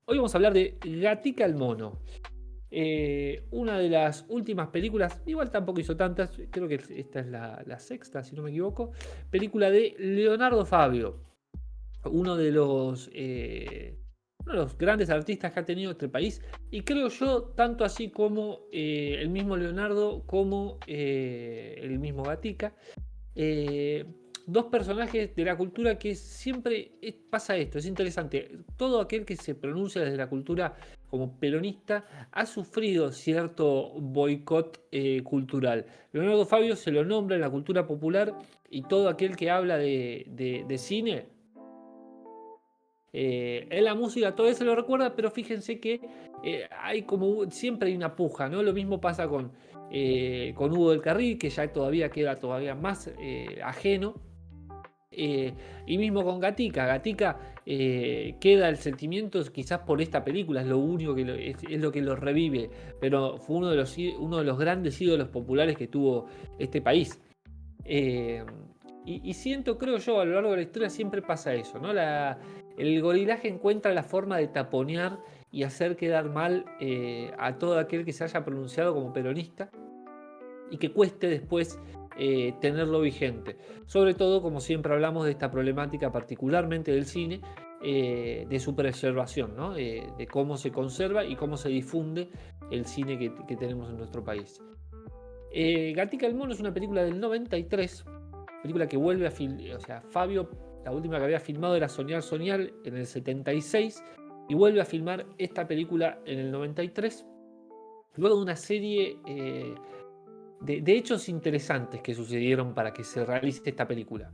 Hoy vamos a hablar de Gatica el mono. Una de las últimas películas, igual tampoco hizo tantas, creo que esta es la sexta, si no me equivoco. Película de Leonardo Fabio, uno de los, eh, uno de los grandes artistas que ha tenido este país. Y creo yo, tanto así como el mismo Leonardo, como el mismo Gatica. eh, Dos personajes de la cultura que siempre pasa esto, es interesante. Todo aquel que se pronuncia desde la cultura como peronista ha sufrido cierto boicot cultural. Leonardo Fabio se lo nombra en la cultura popular y todo aquel que habla de cine, en la música todavía se lo recuerda, pero fíjense que hay como siempre hay una puja, ¿no? Lo mismo pasa con Hugo del Carril, que ya todavía queda todavía más ajeno. Y mismo con Gatica. Gatica queda el sentimiento quizás por esta película, es lo único que es lo que lo revive, pero fue uno de los grandes ídolos populares que tuvo este país. Eh, y siento, creo yo, a lo largo de la historia siempre pasa eso, ¿no? El gorilaje encuentra la forma de taponear y hacer quedar mal a todo aquel que se haya pronunciado como peronista y que cueste después tenerlo vigente. Sobre todo, como siempre hablamos de esta problemática particularmente del cine, de su preservación, ¿no? De cómo se conserva y cómo se difunde el cine que tenemos en nuestro país. Gatica el Mono es una película del 93, película que vuelve a filmar, o sea, Fabio, la última que había filmado era Soñar, Soñar en el 76 y vuelve a filmar esta película en el 93, luego de una serie de hechos interesantes que sucedieron para que se realice esta película.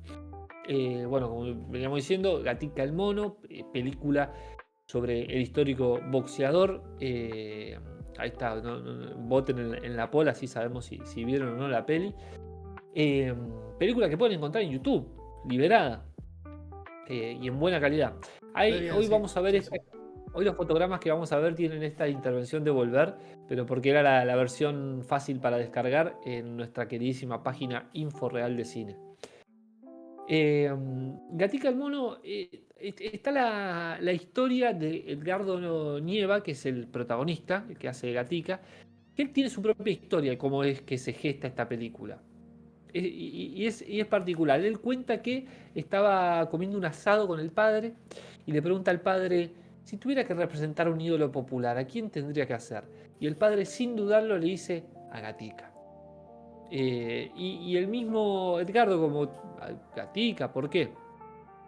Bueno, como veníamos diciendo, Gatica el Mono, película sobre el histórico boxeador. Ahí está, voten en la poll, así sabemos si vieron o no la peli. Eh, Película que pueden encontrar en YouTube, liberada y en buena calidad. Muy bien, Hoy sí, vamos a ver sí, sí. hoy los fotogramas que vamos a ver tienen esta intervención de volver, pero porque era la versión fácil para descargar en nuestra queridísima página Info Real de Cine. Gatica el Mono, está la historia de Edgardo Nieva, que es el protagonista, el que hace Gatica, que él tiene su propia historia de cómo es que se gesta esta película. Y es particular. Él cuenta que estaba comiendo un asado con el padre y le pregunta al padre, si tuviera que representar un ídolo popular, ¿a quién tendría que hacer? Y el padre, sin dudarlo, le dice a Gatica. Y el mismo Edgardo, como Gatica, ¿por qué?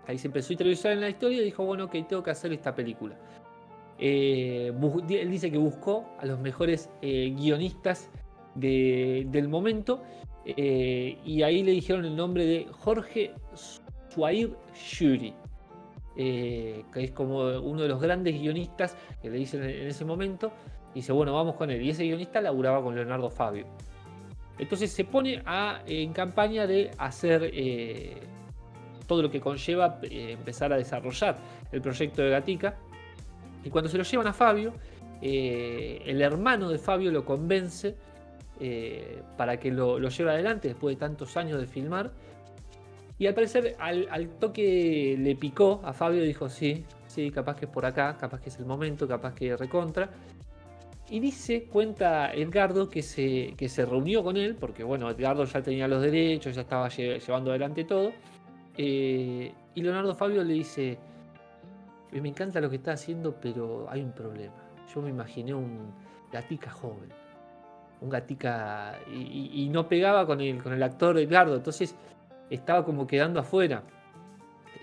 Ahí se empezó a interiorizar en la historia y dijo, bueno, ok, tengo que hacer esta película. Él dice que buscó a los mejores guionistas del momento y ahí le dijeron el nombre de Jorge Suair Shuri, que es como uno de los grandes guionistas que le dicen en ese momento. Y dice, bueno, vamos con él. Y ese guionista laburaba con Leonardo Fabio. Entonces se pone en campaña de hacer todo lo que conlleva empezar a desarrollar el proyecto de Gatica. Y cuando se lo llevan a Fabio, el hermano de Fabio lo convence para que lo lleve adelante después de tantos años de filmar. Y al parecer al toque le picó a Fabio, dijo sí, sí, capaz que es por acá, capaz que es el momento, capaz que recontra. Y cuenta Edgardo que se reunió con él, porque bueno, Edgardo ya tenía los derechos, ya estaba llevando adelante todo. Y Leonardo Fabio le dice, me encanta lo que está haciendo, pero hay un problema. Yo me imaginé un Gatica joven, un Gatica, y no pegaba con el actor Edgardo, entonces estaba como quedando afuera.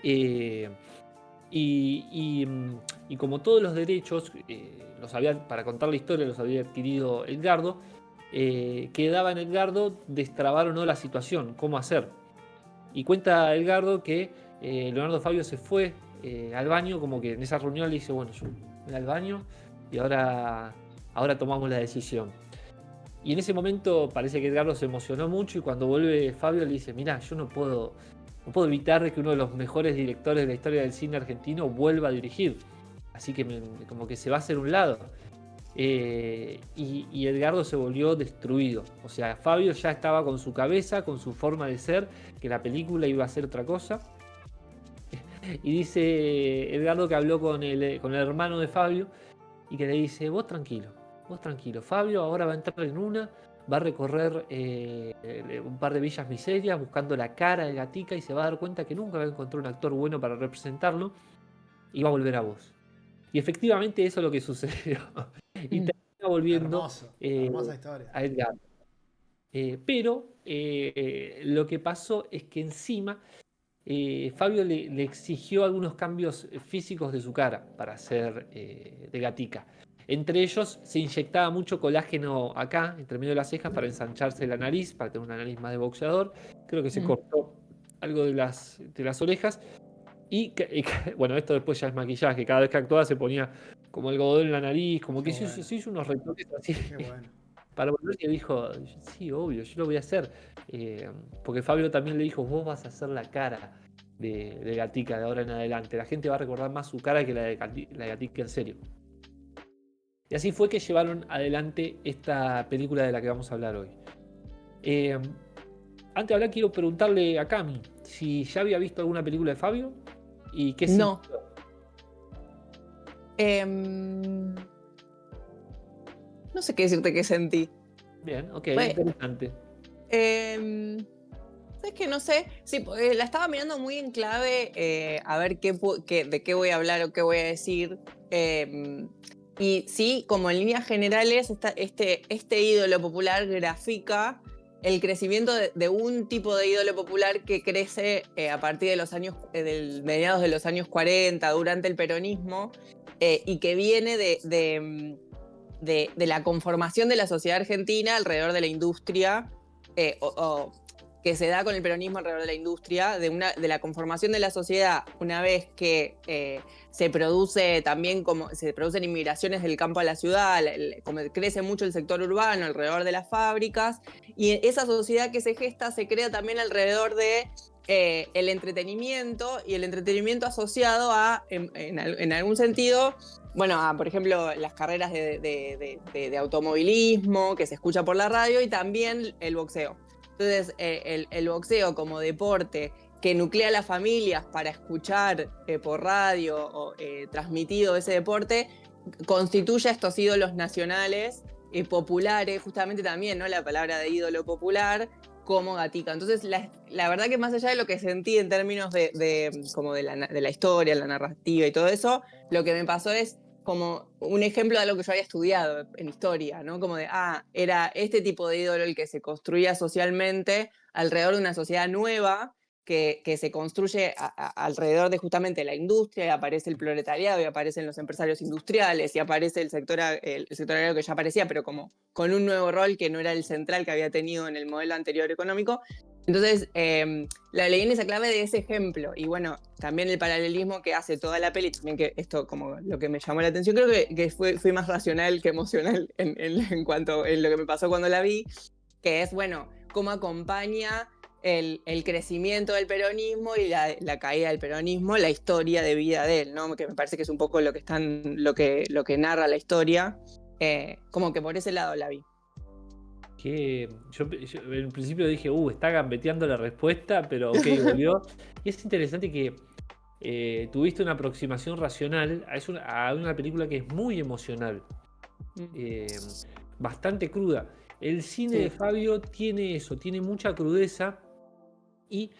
Eh, y, y, y como todos los derechos, para contar la historia, los había adquirido Edgardo, quedaba en Edgardo destrabar o no la situación, cómo hacer. Y cuenta Edgardo que Leonardo Fabio se fue al baño, como que en esa reunión le dice, bueno, yo voy al baño y ahora tomamos la decisión. Y en ese momento parece que Edgardo se emocionó mucho y cuando vuelve Fabio le dice, mirá, yo no puedo evitar que uno de los mejores directores de la historia del cine argentino vuelva a dirigir. Así que como que se va a hacer un lado. Y Edgardo se volvió destruido. O sea, Fabio ya estaba con su cabeza, con su forma de ser, que la película iba a ser otra cosa. Y dice Edgardo que habló con el hermano de Fabio y que le dice, vos tranquilo, Fabio ahora va a entrar en una, va a recorrer un par de villas miserias buscando la cara de Gatica y se va a dar cuenta que nunca va a encontrar un actor bueno para representarlo y va a volver a vos. Y efectivamente eso es lo que sucedió. Y termina volviendo Hermoso, eh, hermosa historia. a Edgar. Pero lo que pasó es que encima Fabio le exigió algunos cambios físicos de su cara para hacer de Gatica. Entre ellos se inyectaba mucho colágeno acá, entre medio de las cejas, para ensancharse la nariz, para tener una nariz más de boxeador. Creo que se cortó algo de las orejas. Bueno, esto después ya es maquillaje. Cada vez que actuaba se ponía como algodón en la nariz, como Qué que se bueno, hizo unos retoques así. qué bueno. Para volver y dijo, sí, obvio, yo lo voy a hacer. Porque Fabio también le dijo, vos vas a hacer la cara de Gatica de ahora en adelante. La gente va a recordar más su cara que la de Gatica en serio. Y así fue que llevaron adelante esta película de la que vamos a hablar hoy. Eh, Antes de hablar, quiero preguntarle a Cami si ya había visto alguna película de Fabio y qué No. sintió. No sé qué decirte que sentí. Bien, ok, Bueno, interesante. es que no sé, sí, la estaba mirando muy en clave, a ver de qué voy a hablar o qué voy a decir. Y sí, como en líneas generales, este ídolo popular grafica el crecimiento de un tipo de ídolo popular que crece a partir de los años, mediados de los años 40, durante el peronismo, y que viene de la conformación de la sociedad argentina alrededor de la industria, que se da con el peronismo alrededor de la industria, de la conformación de la sociedad una vez que se producen inmigraciones del campo a la ciudad, como crece mucho el sector urbano alrededor de las fábricas, y esa sociedad que se gesta se crea también alrededor de el entretenimiento, y el entretenimiento asociado a, en algún sentido, bueno, por ejemplo, las carreras de automovilismo que se escucha por la radio, y también el boxeo. Entonces, el boxeo como deporte que nuclea a las familias para escuchar por radio o transmitido ese deporte, constituye a estos ídolos nacionales populares, justamente también, ¿no? La palabra de ídolo popular, como Gatica. Entonces, la verdad que más allá de lo que sentí en términos como de la historia, la narrativa y todo eso, lo que me pasó es como un ejemplo de algo que yo había estudiado en historia, ¿no? Como era este tipo de ídolo el que se construía socialmente alrededor de una sociedad nueva que se construye alrededor de justamente la industria, y aparece el proletariado, y aparecen los empresarios industriales, y aparece el sector agrario que ya aparecía, pero como con un nuevo rol que no era el central que había tenido en el modelo anterior económico. Entonces, la leí en esa clave de ese ejemplo, y bueno, también el paralelismo que hace toda la peli, también que esto como lo que me llamó la atención, creo que fui más racional que emocional en cuanto a lo que me pasó cuando la vi, que es, bueno, cómo acompaña el crecimiento del peronismo y la caída del peronismo, la historia de vida de él, ¿no? Que me parece que es un poco lo que narra la historia, como que por ese lado la vi. Que yo en principio dije, está gambeteando la respuesta, pero ok, volvió. Y es interesante que tuviste una aproximación racional a una película que es muy emocional, bastante cruda. El cine de Fabio tiene eso, tiene mucha crudeza y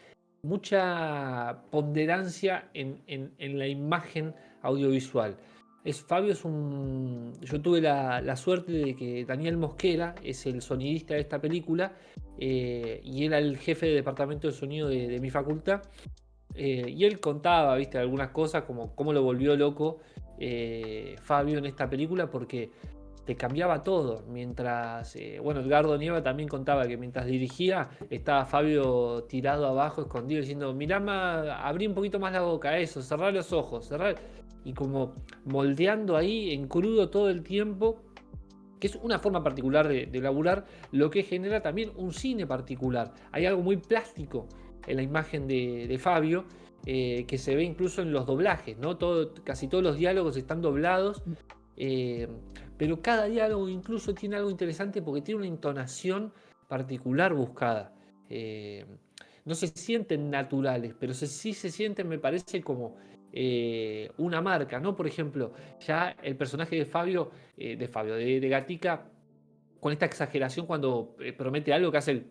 mucha ponderancia en la imagen audiovisual. Fabio es yo tuve la suerte de que Daniel Mosquera es el sonidista de esta película, y era el jefe de departamento de sonido de mi facultad, y él contaba, viste, algunas cosas como cómo lo volvió loco Fabio en esta película, porque te cambiaba todo. Mientras, bueno, Edgardo Nieva también contaba que mientras dirigía estaba Fabio tirado abajo, escondido, diciendo, mirá más, abrí un poquito más la boca, eso, cerrá los ojos, y como moldeando ahí en crudo todo el tiempo, que es una forma particular de laburar, lo que genera también un cine particular. Hay algo muy plástico en la imagen de Fabio, que se ve incluso en los doblajes, ¿no? Casi todos los diálogos están doblados, pero cada diálogo incluso tiene algo interesante porque tiene una entonación particular buscada. no se sienten naturales, pero sí se sienten, me parece, como una marca, ¿no? Por ejemplo, ya el personaje de Fabio, de Gatica, con esta exageración cuando promete algo que hace el,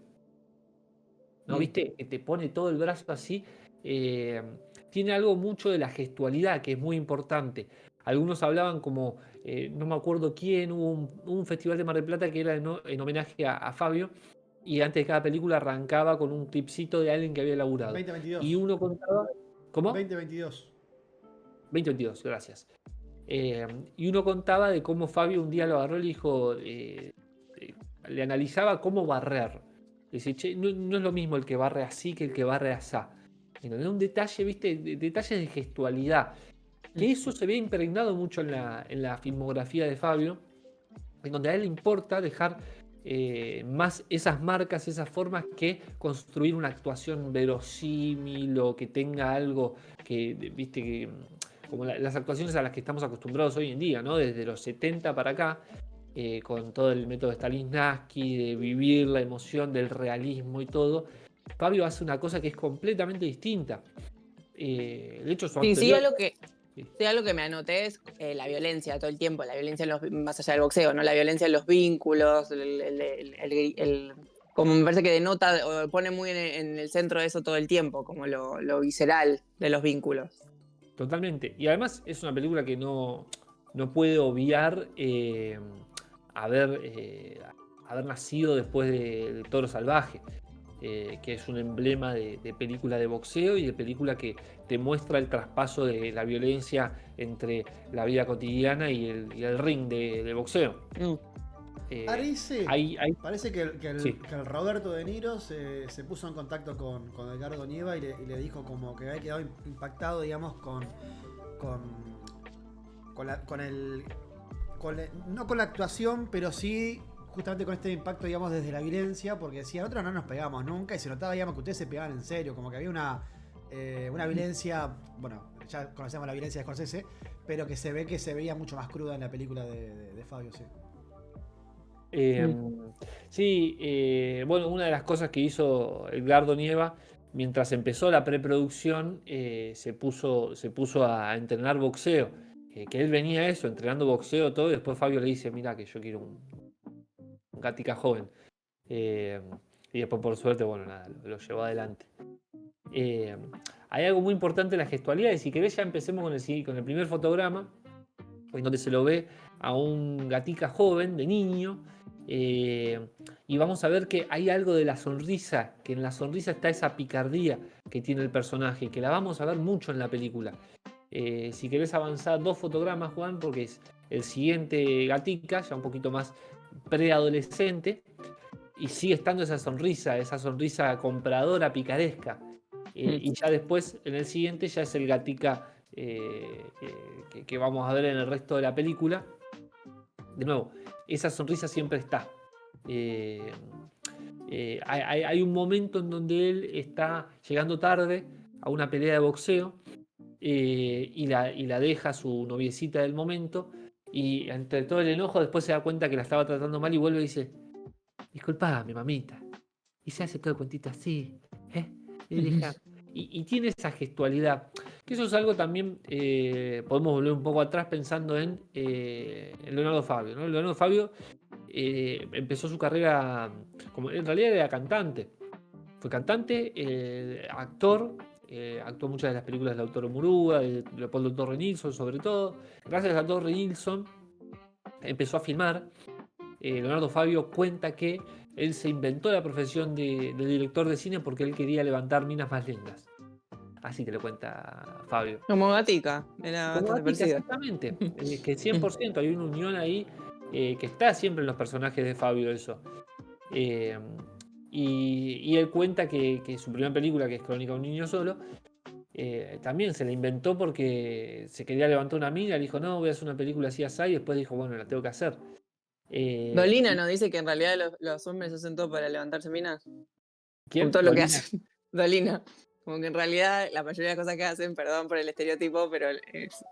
¿no? ¿Viste? Que te pone todo el brazo así. eh, Tiene algo mucho de la gestualidad, que es muy importante. Algunos hablaban como, no me acuerdo quién, hubo un festival de Mar del Plata que era en homenaje a Fabio, y antes de cada película arrancaba con un clipcito de alguien que había laburado. 2022. Y uno contaba. ¿Cómo? 2022. 2022, gracias. Y uno contaba de cómo Fabio un día lo agarró y le dijo, le analizaba cómo barrer. Dice, che, no es lo mismo el que barre así que el que barre asá. ¿Entendés? Un detalle, ¿viste? Detalles de gestualidad. Que eso se ve impregnado mucho en la filmografía de Fabio, en donde a él le importa dejar más esas marcas, esas formas, que construir una actuación verosímil o que tenga algo que, viste, que, como las actuaciones a las que estamos acostumbrados hoy en día, ¿no? Desde los 70 para acá, con todo el método de Stanislavski, de vivir la emoción del realismo y todo. Fabio hace una cosa que es completamente distinta. De hecho, su Sí, anterior. sí, algo que me anoté es la violencia todo el tiempo, la violencia más allá del boxeo, ¿no? La violencia en los vínculos, como me parece que denota o pone muy en el centro de eso todo el tiempo, como lo visceral de los vínculos. Totalmente. Y además es una película que no puede obviar haber nacido después de Toro Salvaje, que es un emblema de película de boxeo y de película que te muestra el traspaso de la violencia entre la vida cotidiana y el ring de boxeo. Parece que el Roberto De Niro se puso en contacto con Edgardo Nieva y le dijo como que había quedado impactado, digamos, no con la actuación, pero sí justamente con este impacto, digamos, desde la violencia, porque decía, nosotros no nos pegamos nunca y se notaba, digamos, que ustedes se pegaban en serio, como que había una violencia, bueno, ya conocemos la violencia de Scorsese, pero que se veía mucho más cruda en la película de Fabio, sí. Bueno, una de las cosas que hizo Edgardo Nieva mientras empezó la preproducción, se puso a entrenar boxeo, que él venía a eso, entrenando boxeo todo, y después Fabio le dice, mira que yo quiero un Gatica joven. Y después por suerte, bueno, nada, lo llevó adelante. Hay algo muy importante en la gestualidad, y si querés ya empecemos con el primer fotograma, en donde se lo ve a un Gatica joven, de niño, y vamos a ver que hay algo de la sonrisa, que en la sonrisa está esa picardía que tiene el personaje, que la vamos a ver mucho en la película. Si querés avanzar 2 fotogramas, Juan, porque es el siguiente Gatica, ya un poquito más preadolescente, y sigue estando esa sonrisa compradora, picaresca. Y ya después, en el siguiente, ya es el Gatica que vamos a ver en el resto de la película. De nuevo, esa sonrisa siempre está. Hay un momento en donde él está llegando tarde a una pelea de boxeo, y la deja su noviecita del momento, y entre todo el enojo después se da cuenta que la estaba tratando mal y vuelve y dice, disculpame, mamita. Y se hace todo el cuentito así, y tiene esa gestualidad, que eso es algo también, podemos volver un poco atrás pensando en Leonardo Fabio, ¿no? Leonardo Fabio empezó su carrera, como en realidad era cantante. Fue cantante, actor, actuó en muchas de las películas de Lautaro Murúa, de Leopoldo Torre Nilsson sobre todo. Gracias a Torre Nilsson empezó a filmar. Leonardo Fabio cuenta que él se inventó la profesión de director de cine porque él quería levantar minas más lindas. Así que le cuenta Fabio. Como Gatica, era Como bastante Gatica, parecido. exactamente. Que 100% hay una unión ahí, que está siempre en los personajes de Fabio eso. Y él cuenta que su primera película, que es Crónica de un niño solo, también se la inventó porque se quería levantar una mina, le dijo, no, voy a hacer una película así, así, y después dijo, bueno, la tengo que hacer. Dolina nos dice que en realidad los hombres hacen todo para levantarse minas. ¿Quién? Con todo lo que Dolina. hacen. Dolina. Como que en realidad la mayoría de las cosas que hacen, perdón por el estereotipo, pero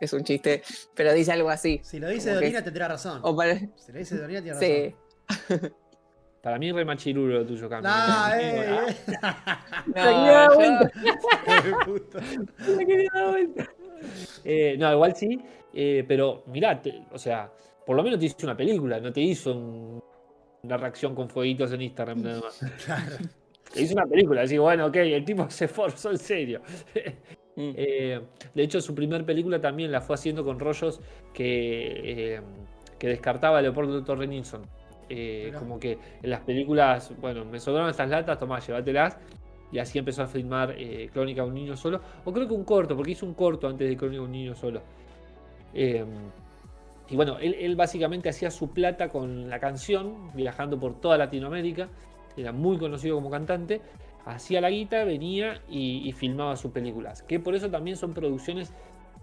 es un chiste, pero dice algo así. Si lo dice como que Dolina, tendrá razón. o para- Si lo dice Dolina, tiene Sí. razón. Para mí es re machirulo lo tuyo, Cami. Nah, Me quería dar vuelta. puta. Me quería dar vuelta. No, igual sí, pero mirá, o sea, por lo menos te hizo una película, no te hizo una reacción con fueguitos en Instagram nada más. Claro. Te hizo una película, así, bueno, ok, el tipo se esforzó en serio. Mm. De hecho, su primer película también la fue haciendo con rollos que descartaba Leopoldo Torre Nilsson. Mirá. Como que en las películas, bueno, me sobraron estas latas, tomá, llévatelas. Y así empezó a filmar Crónica de un niño solo. O creo que un corto, porque hizo un corto antes de Crónica de un niño solo. Eh, y bueno, él básicamente hacía su plata con la canción, viajando por toda Latinoamérica. Era muy conocido como cantante. Hacía la guita, venía y filmaba sus películas. Que por eso también son producciones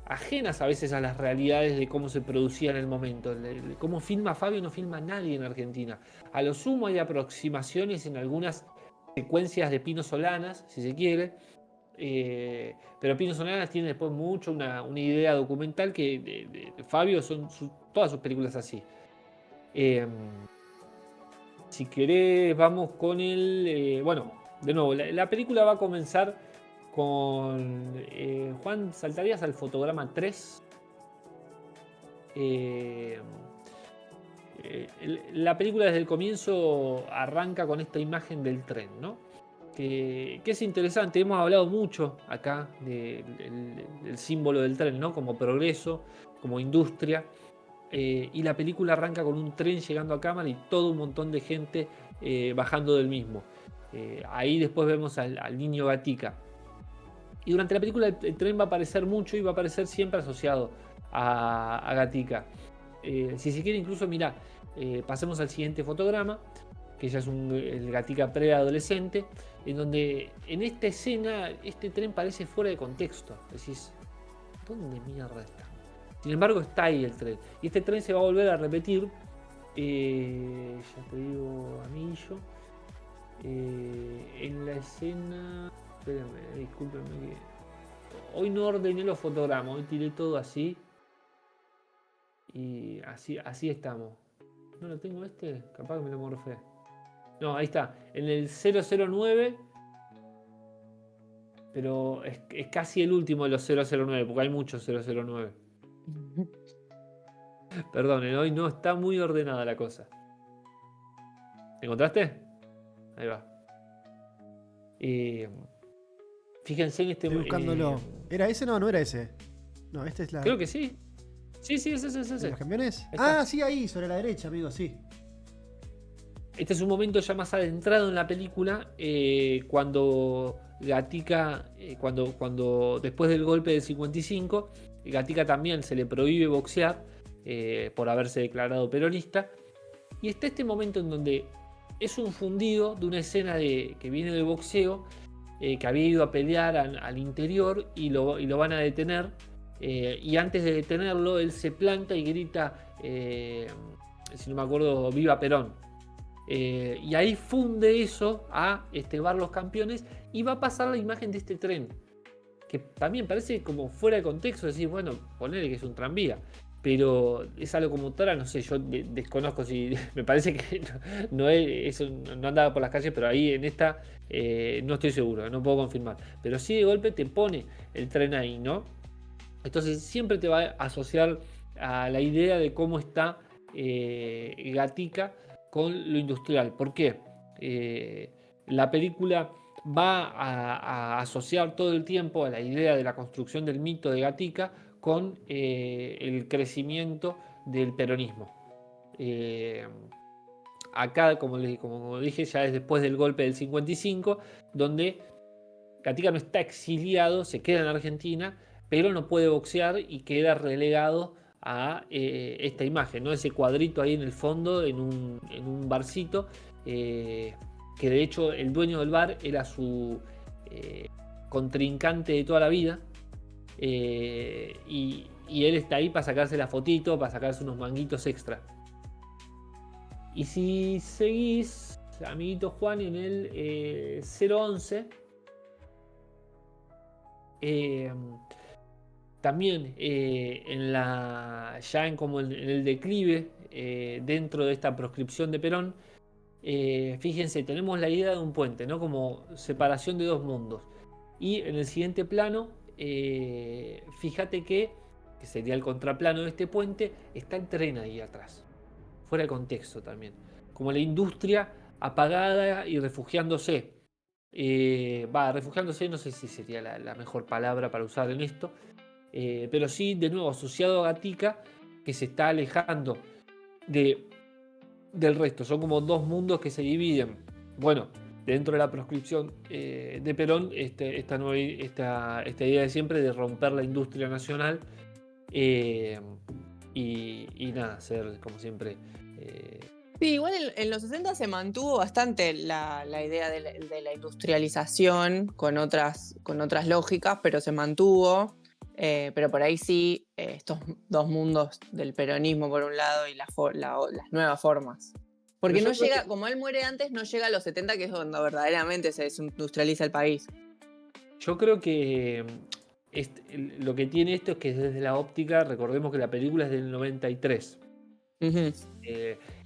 ajenas a veces a las realidades de cómo se producía en el momento. Cómo filma Fabio no filma nadie en Argentina. A lo sumo hay aproximaciones en algunas secuencias de Pino Solanas, si se quiere. Pero Pino Solanas tiene después mucho una idea documental que de Fabio son todas sus películas así. Si querés, vamos con el. Bueno, de nuevo, la película va a comenzar con. Juan, ¿saltarías al fotograma 3? La película desde el comienzo arranca con esta imagen del tren, ¿no? Que es interesante, hemos hablado mucho acá del símbolo del tren, ¿no? Como progreso, como industria. Y la película arranca con un tren llegando a cámara y todo un montón de gente bajando del mismo. Ahí después vemos al niño Gatica. Y durante la película el tren va a aparecer mucho y va a aparecer siempre asociado a Gatica. Si se quiere, incluso, mirá, pasemos al siguiente fotograma, que ya es el Gatica preadolescente, en donde en esta escena este tren parece fuera de contexto. Decís, ¿dónde mierda está? Sin embargo, está ahí el tren. Y este tren se va a volver a repetir. Ya te digo, Amillo. En la escena. Espérenme, discúlpenme que. Hoy no ordené los fotogramas, hoy tiré todo así. Y así estamos. ¿No lo tengo este? Capaz que me lo morfé. No, ahí está. En el 009. Pero es casi el último de los 009, porque hay muchos 009. Perdón, hoy no está muy ordenada la cosa. ¿Encontraste? Ahí va. Fíjense en este. Estoy buscándolo. ¿Era ese? No, no era ese. No, este es la. Creo que sí. Sí, es ese. ¿De los camiones? Está. Ah, sí, ahí, sobre la derecha, amigo, sí. Este es un momento ya más adentrado en la película, cuando Gatica, cuando después del golpe del 55, Gatica también se le prohíbe boxear por haberse declarado peronista. Y está este momento en donde es un fundido de una escena que viene del boxeo, que había ido a pelear al interior y lo van a detener. Y antes de detenerlo, él se planta y grita, si no me acuerdo, ¡Viva Perón! Y ahí funde eso a Bar Los Campeones y va a pasar la imagen de este tren, que también parece como fuera de contexto, decir, bueno, ponele que es un tranvía, pero es algo como tal, no sé, yo desconozco si, me parece que no es, eso no andaba por las calles, pero ahí en esta no estoy seguro, no puedo confirmar, pero sí de golpe te pone el tren ahí, ¿no? Entonces siempre te va a asociar a la idea de cómo está Gatica con lo industrial. ¿Por qué? La película va a asociar todo el tiempo a la idea de la construcción del mito de Gatica con el crecimiento del peronismo. Acá, como dije, ya es después del golpe del 55, donde Gatica no está exiliado, se queda en Argentina, pero no puede boxear y queda relegado a esta imagen, ¿no? Ese cuadrito ahí en el fondo, en un barcito, que de hecho el dueño del bar era su contrincante de toda la vida, y él está ahí para sacarse la fotito, para sacarse unos manguitos extra. Y si seguís, amiguito Juan, en el 011, también ya en el declive, dentro de esta proscripción de Perón, fíjense, tenemos la idea de un puente, ¿no? Como separación de dos mundos. Y en el siguiente plano, fíjate que sería el contraplano de este puente, está el tren ahí atrás. Fuera de contexto también. Como la industria apagada y refugiándose. Refugiándose no sé si sería la mejor palabra para usar en esto. Pero sí, de nuevo, asociado a Gatica, que se está alejando del resto. Son como dos mundos que se dividen. Bueno, dentro de la proscripción de Perón, esta idea de siempre de romper la industria nacional y nada, ser como siempre. Sí, igual en los 60 se mantuvo bastante la idea de la industrialización con otras lógicas, pero se mantuvo. Pero por ahí sí, estos dos mundos del peronismo por un lado y las nuevas formas. Porque no llega, como él muere antes, no llega a los 70, que es cuando verdaderamente se desindustrializa el país. Yo creo que lo que tiene esto es que desde la óptica, recordemos que la película es del 93. Uh-huh.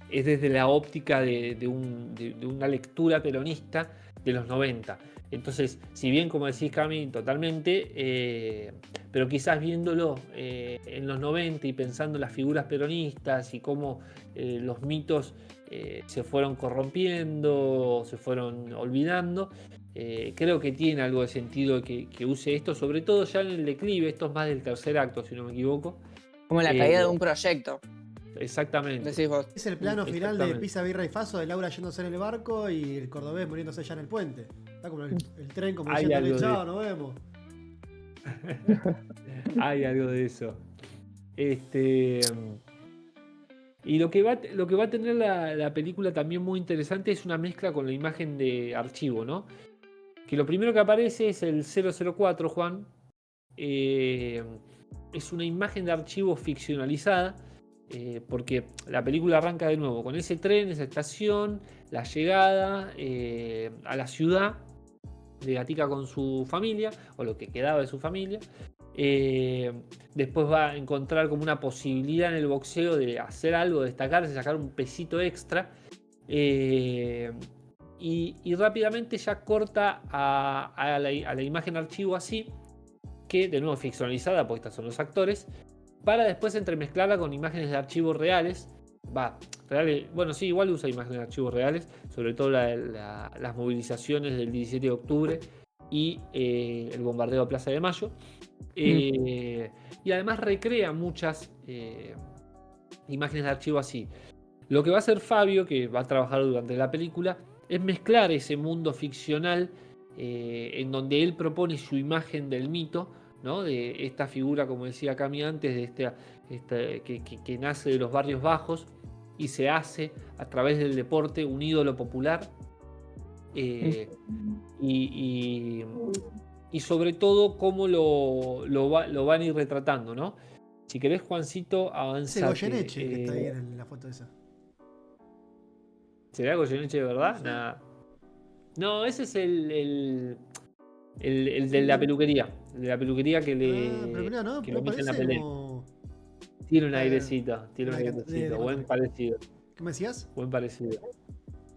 Es desde la óptica de una lectura peronista de los 90. Entonces, si bien, como decís, Cami, totalmente, pero quizás viéndolo en los 90 y pensando en las figuras peronistas y cómo los mitos se fueron corrompiendo, se fueron olvidando, creo que tiene algo de sentido que use esto, sobre todo ya en el declive. Esto es más del tercer acto, si no me equivoco. Como la caída de un proyecto. Exactamente. Decís vos. Es el plano final de Pisa, Birra y Faso, de Laura yéndose en el barco y el cordobés muriéndose ya en el puente. Está como el tren como diciendo, chao, nos vemos. Hay algo de eso. Y lo que va a tener la película también muy interesante es una mezcla con la imagen de archivo, ¿no? Que lo primero que aparece es el 004, Juan. Es una imagen de archivo ficcionalizada. Porque la película arranca de nuevo con ese tren, esa estación, la llegada a la ciudad de Gatica con su familia, o lo que quedaba de su familia. Después va a encontrar como una posibilidad en el boxeo de hacer algo, destacarse, sacar un pesito extra. Y rápidamente ya corta a la imagen archivo así, que de nuevo ficcionalizada, porque estos son los actores, para después entremezclarla con imágenes de archivos reales. Bueno, sí, igual usa imágenes de archivos reales, sobre todo las movilizaciones del 17 de octubre y el bombardeo a Plaza de Mayo. Y además recrea muchas imágenes de archivo así. Lo que va a hacer Fabio, que va a trabajar durante la película, es mezclar ese mundo ficcional en donde él propone su imagen del mito, ¿no? De esta figura, como decía Cami antes, de que nace de los barrios bajos y se hace a través del deporte un ídolo popular. Y sobre todo cómo lo van a ir retratando, ¿no? Si querés, Juancito, avanzate. Ese Goyeneche que está ahí en la foto esa. ¿Será Goyeneche de verdad? Sí. Nah. No, ese es el de la peluquería. El de la peluquería que le. Pero mirá, ¿no? Que lo mete en la Parece pelea. como... Tiene un airecito. Tiene un de- airecito. de- Buen parecido. ¿Qué me decías? Buen parecido.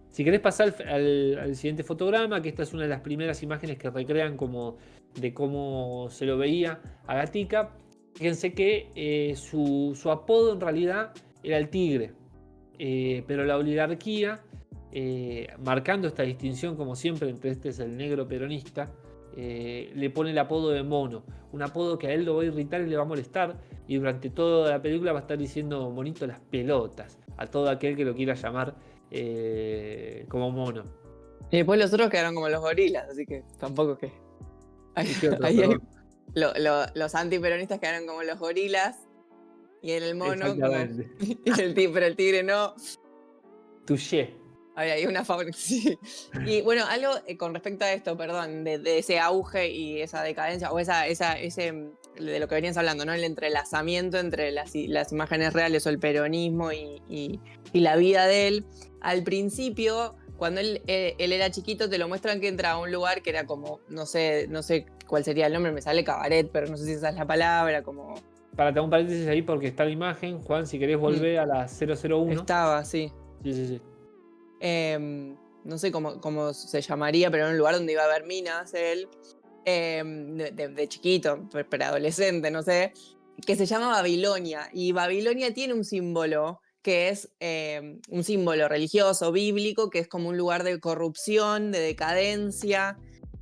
Si querés pasar al siguiente fotograma, que esta es una de las primeras imágenes que recrean de cómo se lo veía a Gatica. Fíjense que su apodo en realidad era el Tigre. Pero la oligarquía, marcando esta distinción como siempre entre este es el negro peronista, le pone el apodo de Mono. Un apodo que a él lo va a irritar y le va a molestar. Y durante toda la película va a estar diciendo monito las pelotas a todo aquel que lo quiera llamar como Mono. Y después los otros quedaron como los gorilas, así que tampoco que. ¿Qué otro, Ahí perdón? los antiperonistas quedaron como los gorilas y en el mono como, Exactamente. pero el tigre no. Touché. Hay una fábrica. Sí. Y bueno, algo con respecto a esto, perdón, de ese auge y esa decadencia, o ese de lo que venías hablando, ¿no? El entrelazamiento entre las imágenes reales o el peronismo y la vida de él. Al principio, cuando él era chiquito, te lo muestran que entra a un lugar que era como, no sé cuál sería el nombre, me sale cabaret, pero no sé si esa es la palabra, como... Para tener un paréntesis ahí porque está la imagen, Juan, si querés volver a la 001. Estaba, sí. Sí. no sé cómo se llamaría, pero en un lugar donde iba a haber minas él, de chiquito, preadolescente, no sé, que se llama Babilonia. Y Babilonia tiene un símbolo que es un símbolo religioso, bíblico, que es como un lugar de corrupción, de decadencia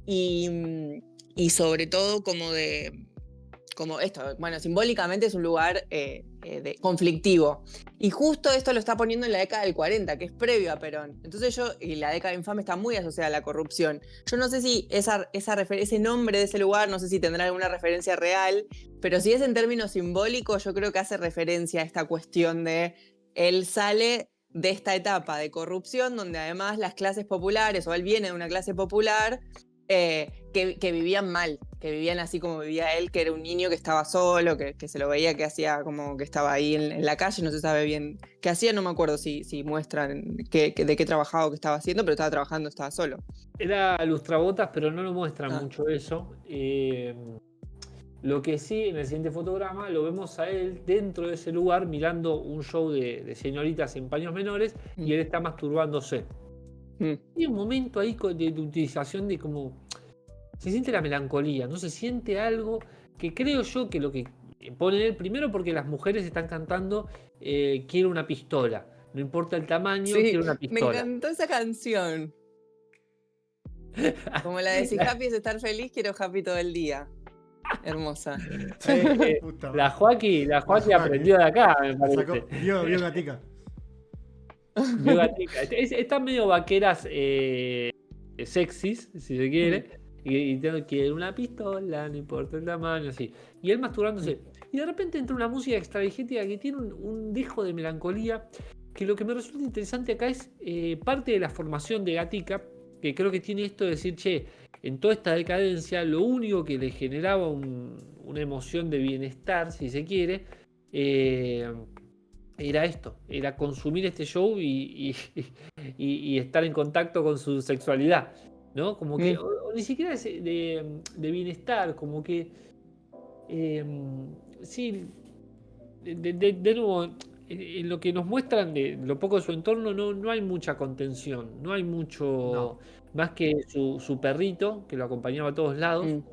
y sobre todo como esto, bueno, simbólicamente es un lugar conflictivo. Y justo esto lo está poniendo en la década del 40, que es previo a Perón. Entonces y la década infame está muy asociada a la corrupción. Yo no sé si ese nombre de ese lugar, no sé si tendrá alguna referencia real, pero si es en términos simbólicos, yo creo que hace referencia a esta cuestión de él sale de esta etapa de corrupción, donde además las clases populares, o él viene de una clase popular, que vivían mal, que vivían así como vivía él, que era un niño que estaba solo, que se lo veía que hacía como que estaba ahí en la calle, no se sabe bien qué hacía, no me acuerdo si muestran de qué trabajaba o qué estaba haciendo, pero estaba trabajando, estaba solo. Era lustrabotas, pero no lo muestran Ah. mucho eso. Lo que sí, en el siguiente fotograma, lo vemos a él dentro de ese lugar mirando un show de señoritas en paños menores y él está masturbándose. Hay un momento ahí de utilización de como... Se siente la melancolía, ¿no? Se siente algo que creo yo que lo que pone él, primero porque las mujeres están cantando quiero una pistola. No importa el tamaño, Sí, quiero una me pistola. encantó esa canción. Como la de si happy es estar feliz, quiero happy todo el día. Hermosa. Puta La Joaquí aprendió de acá, me parece. Vio Gatica. Vio Gatica. Están medio vaqueras sexys, si se quiere. Y quiere una pistola, no importa el tamaño, así. Y él masturbándose. Y de repente entra una música extravagética que tiene un dejo de melancolía. Que lo que me resulta interesante acá es parte de la formación de Gatica, que creo que tiene esto de decir, che, en toda esta decadencia, lo único que le generaba una emoción de bienestar, si se quiere, era esto, era consumir este show y estar en contacto con su sexualidad, ¿no? Como que, o ni siquiera de bienestar, como que, sí, de nuevo, en lo que nos muestran de lo poco de su entorno no hay mucha contención, no hay mucho más que su perrito que lo acompañaba a todos lados. No.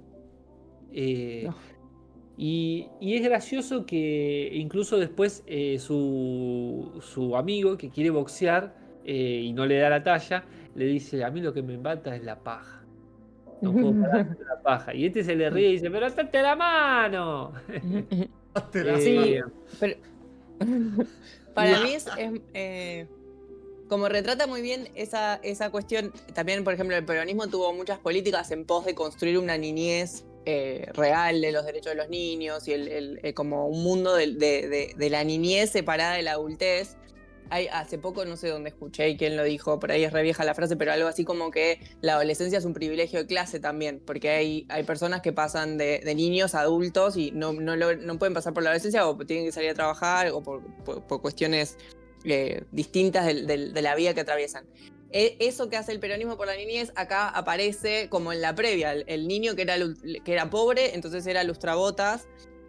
Y es gracioso que incluso después su amigo que quiere boxear y no le da la talla, le dice, a mí lo que me mata es la paja. No puedo parar de la paja. Y este se le ríe y dice, pero atate la mano. Sí, pero para mí es como retrata muy bien esa cuestión. También, por ejemplo, el peronismo tuvo muchas políticas en pos de construir una niñez real de los derechos de los niños y como un mundo de la niñez separada de la adultez. Hace poco, no sé dónde escuché y quién lo dijo, por ahí es re vieja la frase, pero algo así como que la adolescencia es un privilegio de clase también, porque hay personas que pasan de niños a adultos y no pueden pasar por la adolescencia o tienen que salir a trabajar o por cuestiones distintas de la vida que atraviesan. Eso que hace el peronismo por la niñez acá aparece como en la previa, el niño que era pobre, entonces era lustrabotas.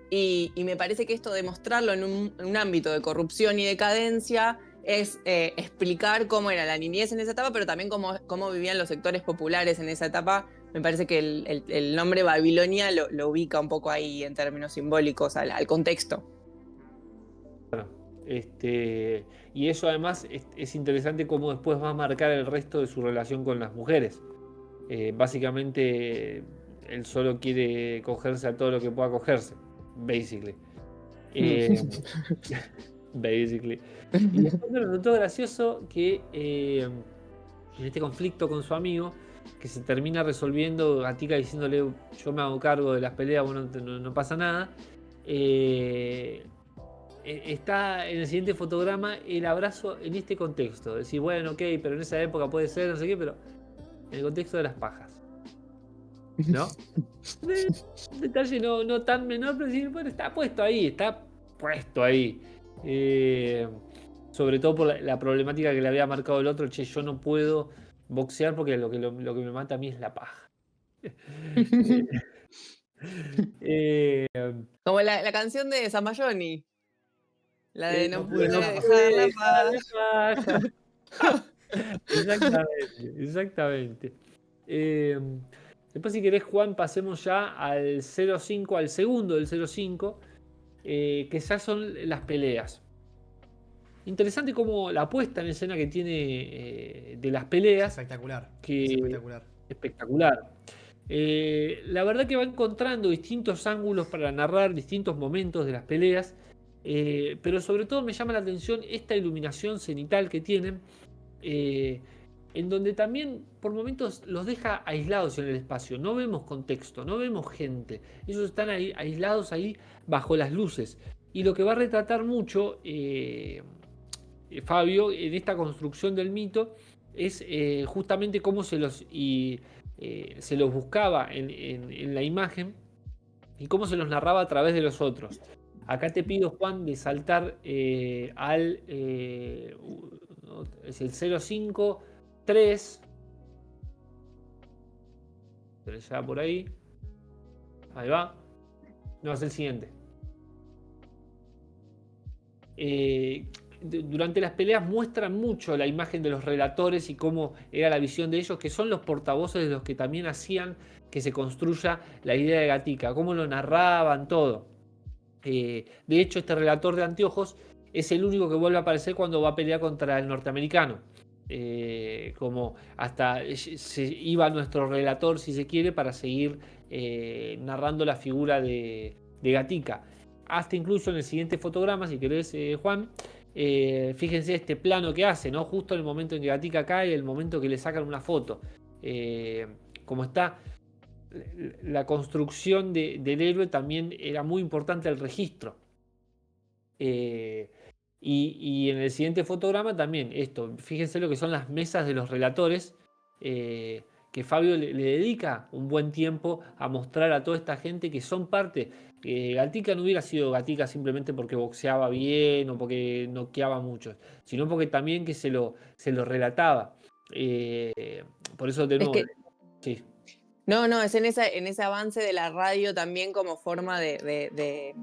Y me parece que esto de mostrarlo en un ámbito de corrupción y decadencia es explicar cómo era la niñez en esa etapa, pero también cómo vivían los sectores populares en esa etapa. Me parece que el nombre Babilonia lo ubica un poco ahí en términos simbólicos al contexto. Y eso además es interesante cómo después va a marcar el resto de su relación con las mujeres. Básicamente él solo quiere cogerse a todo lo que pueda cogerse. Basically. Basically. Y después me resultó gracioso que en este conflicto con su amigo, que se termina resolviendo, Gatica diciéndole yo me hago cargo de las peleas, bueno, no pasa nada. Está en el siguiente fotograma el abrazo en este contexto. Decir, bueno, ok, pero en esa época puede ser, no sé qué, pero en el contexto de las pajas. ¿No? Un detalle no tan menor, pero decir, bueno, está puesto ahí. Sobre todo por la problemática que le había marcado el otro, che, yo no puedo boxear porque lo que me mata a mí es la paja. Como la canción de Samayoni. La de no pude no dejar la paja. Exactamente, exactamente. Eh, Después, si querés, Juan, pasemos ya al 05, al segundo del 05, que ya son las peleas. Interesante como la puesta en escena que tiene de las Es peleas, espectacular. que Es espectacular. espectacular. La verdad que va encontrando distintos ángulos para narrar distintos momentos de las peleas, pero sobre todo me llama la atención esta iluminación cenital que tienen, eh, en donde también por momentos los deja aislados en el espacio. No vemos contexto, no vemos gente. Ellos están ahí aislados ahí bajo las luces. Y lo que va a retratar mucho Fabio en esta construcción del mito es justamente cómo se los buscaba en la imagen y cómo se los narraba a través de los otros. Acá te pido, Juan, de saltar es el 053. Ya por ahí. Ahí va. No, es el siguiente. Durante las peleas muestran mucho la imagen de los relatores y cómo era la visión de ellos, que son los portavoces de los que también hacían que se construya la idea de Gatica, cómo lo narraban, todo. De hecho, este relator de anteojos es el único que vuelve a aparecer cuando va a pelear contra el norteamericano. Como hasta se iba nuestro relator, si se quiere, para seguir narrando la figura de Gatica. Hasta incluso en el siguiente fotograma, si querés, Juan, fíjense este plano que hace, ¿no? Justo en el momento en que Gatica cae, el momento que le sacan una foto. Como está la construcción del héroe, también era muy importante el registro. Y en el siguiente fotograma también esto, fíjense lo que son las mesas de los relatores, que Fabio le dedica un buen tiempo a mostrar a toda esta gente que son parte. Gatica no hubiera sido Gatica simplemente porque boxeaba bien o porque noqueaba mucho, sino porque también que se lo relataba. Por eso, de Es nuevo, que, sí. no, es en ese avance de la radio también como forma de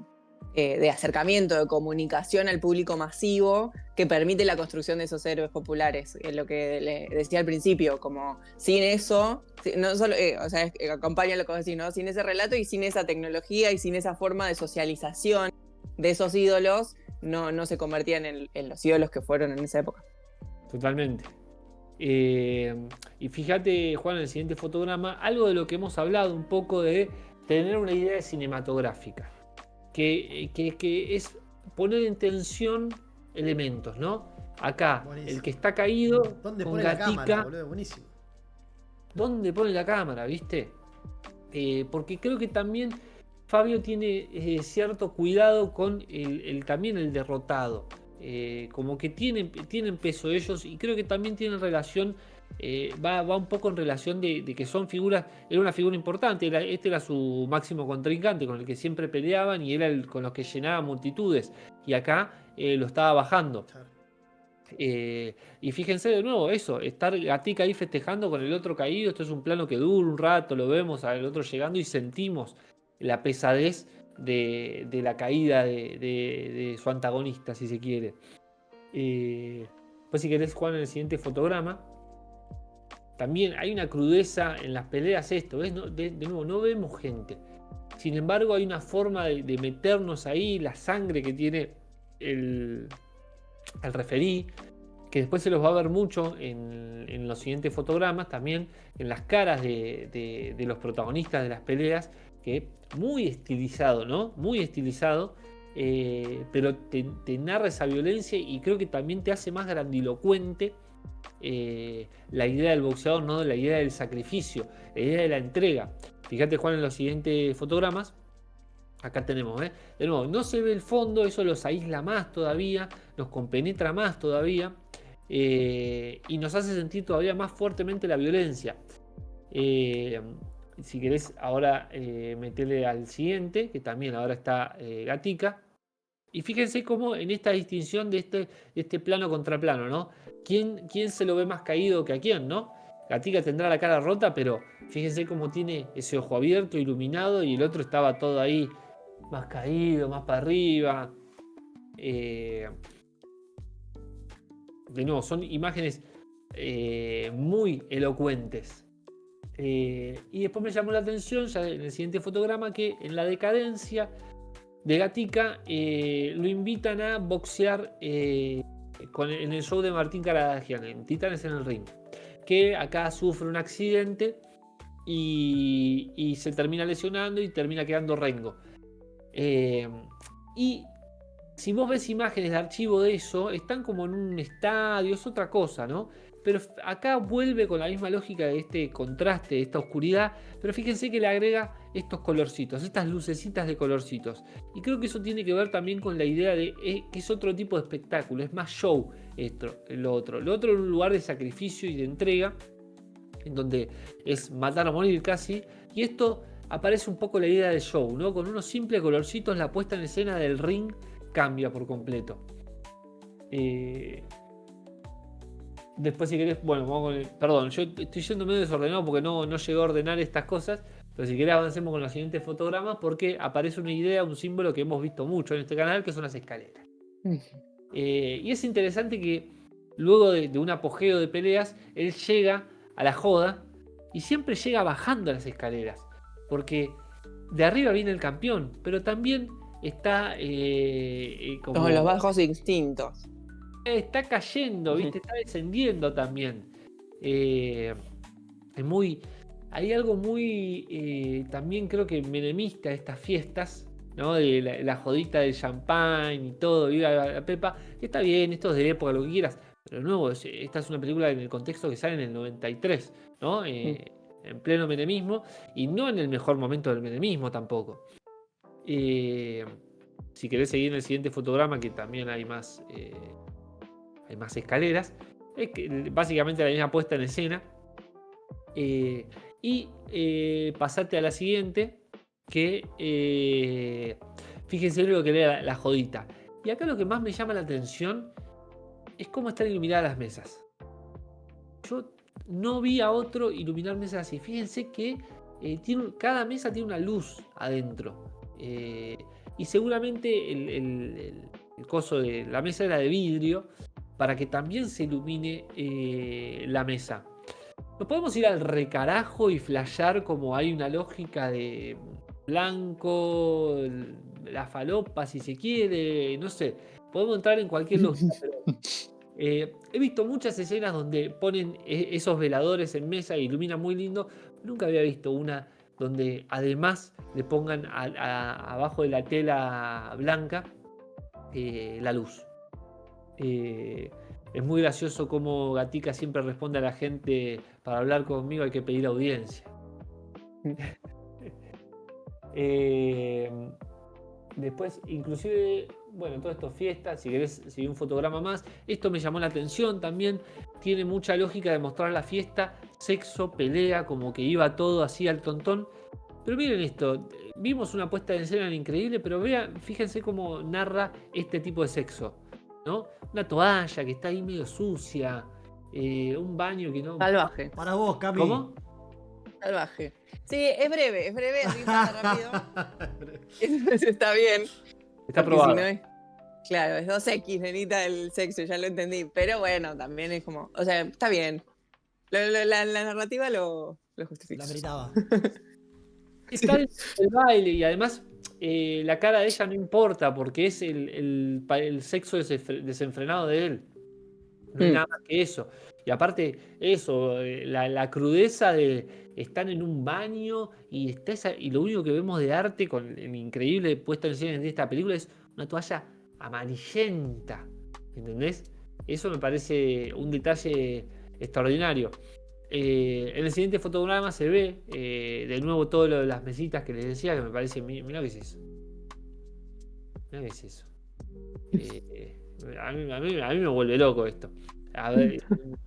acercamiento, de comunicación al público masivo que permite la construcción de esos héroes populares. Es lo que le decía al principio, como sin eso, no solo, o sea, acompaña lo que vos decís, ¿no? Sin ese relato y sin esa tecnología y sin esa forma de socialización de esos ídolos, no se convertían en los ídolos que fueron en esa época. Totalmente. Y fíjate, Juan, en el siguiente fotograma, algo de lo que hemos hablado un poco de tener una idea cinematográfica, que es poner en tensión elementos, ¿no? Acá, Buenísimo. el que está caído ¿Dónde con pone la Gatica, cámara, boludo? Buenísimo. ¿dónde pone la cámara, viste? Porque creo que también Fabio tiene cierto cuidado con también el derrotado. Como que tienen peso ellos y creo que también tienen relación, va un poco en relación de que son figuras, era una figura importante, este era su máximo contrincante con el que siempre peleaban y era con los que llenaba multitudes y acá lo estaba bajando. Claro. Y fíjense de nuevo eso, estar Gatica ahí festejando con el otro caído, esto es un plano que dura un rato, lo vemos al otro llegando y sentimos la pesadez de la caída de su antagonista, si se quiere. Pues si querés, Juan, en el siguiente fotograma, también hay una crudeza en las peleas, esto, ¿ves? De nuevo, no vemos gente. Sin embargo, hay una forma de meternos ahí, la sangre que tiene el referí, que después se los va a ver mucho en los siguientes fotogramas, también en las caras de los protagonistas de las peleas, que muy estilizado, ¿no? Muy estilizado, pero te narra esa violencia y creo que también te hace más grandilocuente la idea del boxeador, no la idea del sacrificio, la idea de la entrega. Fíjate, Juan, en los siguientes fotogramas. Acá tenemos, de nuevo, no se ve el fondo, eso los aísla más todavía, nos compenetra más todavía y nos hace sentir todavía más fuertemente la violencia. Si querés, ahora meterle al siguiente, que también ahora está Gatica. Y fíjense cómo en esta distinción de este plano contra plano, ¿no? ¿Quién se lo ve más caído que a quién, ¿no? Gatica tendrá la cara rota, pero fíjense cómo tiene ese ojo abierto, iluminado, y el otro estaba todo ahí más caído, más para arriba. De nuevo, son imágenes muy elocuentes. Y después me llamó la atención, ya en el siguiente fotograma, que en la decadencia de Gatica lo invitan a boxear en el show de Martín Caradagian, en Titanes en el Ring, que acá sufre un accidente y se termina lesionando y termina quedando rengo. Y si vos ves imágenes de archivo de eso, están como en un estadio, es otra cosa, ¿no? Pero acá vuelve con la misma lógica de este contraste, de esta oscuridad, pero fíjense que le agrega estos colorcitos, estas lucecitas de colorcitos. Y creo que eso tiene que ver también con la idea de que es otro tipo de espectáculo, es más show lo otro. Lo otro es un lugar de sacrificio y de entrega, en donde es matar o morir casi, y esto aparece un poco la idea de show, ¿no? Con unos simples colorcitos la puesta en escena del ring cambia por completo. Después si querés, bueno, vamos con perdón, yo estoy yendo medio desordenado porque no llegué a ordenar estas cosas, pero si querés avancemos con los siguientes fotogramas porque aparece una idea, un símbolo que hemos visto mucho en este canal, que son las escaleras. Y es interesante que luego de un apogeo de peleas, él llega a la joda y siempre llega bajando las escaleras, porque de arriba viene el campeón, pero también está como los bajos instintos. Está cayendo, ¿viste? Está descendiendo también. Es muy. Hay algo muy también creo que menemista de estas fiestas, ¿no? De la jodita del champán y todo, viva la Pepa, que está bien, esto es de época, lo que quieras, pero de nuevo, esta es una película en el contexto que sale en el 93, ¿no? En pleno menemismo, y no en el mejor momento del menemismo tampoco. Si querés seguir en el siguiente fotograma, que también hay más escaleras, es que básicamente la misma puesta en escena. Pasate a la siguiente, que fíjense lo que lee la jodita. Y acá lo que más me llama la atención es cómo están iluminadas las mesas. Yo no vi a otro iluminar mesas así. Fíjense que cada mesa tiene una luz adentro. Y seguramente el coso de la mesa era de vidrio, para que también se ilumine la mesa. Nos podemos ir al recarajo y flashear como hay una lógica de blanco, la falopa si se quiere, no sé. Podemos entrar en cualquier lógica, pero he visto muchas escenas donde ponen esos veladores en mesa e iluminan muy lindo. Nunca había visto una donde además le pongan abajo de la tela blanca la luz. Es muy gracioso cómo Gatica siempre responde a la gente: para hablar conmigo hay que pedir audiencia. Después, inclusive, bueno, todo esto fiestas, si querés seguir un fotograma más, esto me llamó la atención también. Tiene mucha lógica de mostrar la fiesta, sexo, pelea, como que iba todo así al tontón. Pero miren esto, vimos una puesta en escena increíble, pero fíjense cómo narra este tipo de sexo, ¿no? Una toalla que está ahí medio sucia, un baño que no... Salvaje. Para vos, Cami. ¿Cómo? Salvaje. Sí, es breve, así pasa rápido. Eso está bien. Está probado. Si no claro, es 2X, nenita del sexo, ya lo entendí. Pero bueno, también es como, o sea, está bien. La narrativa lo justifica. La meritaba. Está el baile y además la cara de ella no importa porque es el sexo desenfrenado de él. No hay nada más que eso. Y aparte, eso, la crudeza de están en un baño y lo único que vemos de arte con el increíble puesta en escena de esta película es una toalla amarillenta. ¿Entendés? Eso me parece un detalle extraordinario. En el siguiente fotograma se ve de nuevo todo lo de las mesitas que les decía, que me parece. Mirá qué es eso. Mirá qué es eso. A mí me vuelve loco esto. A ver,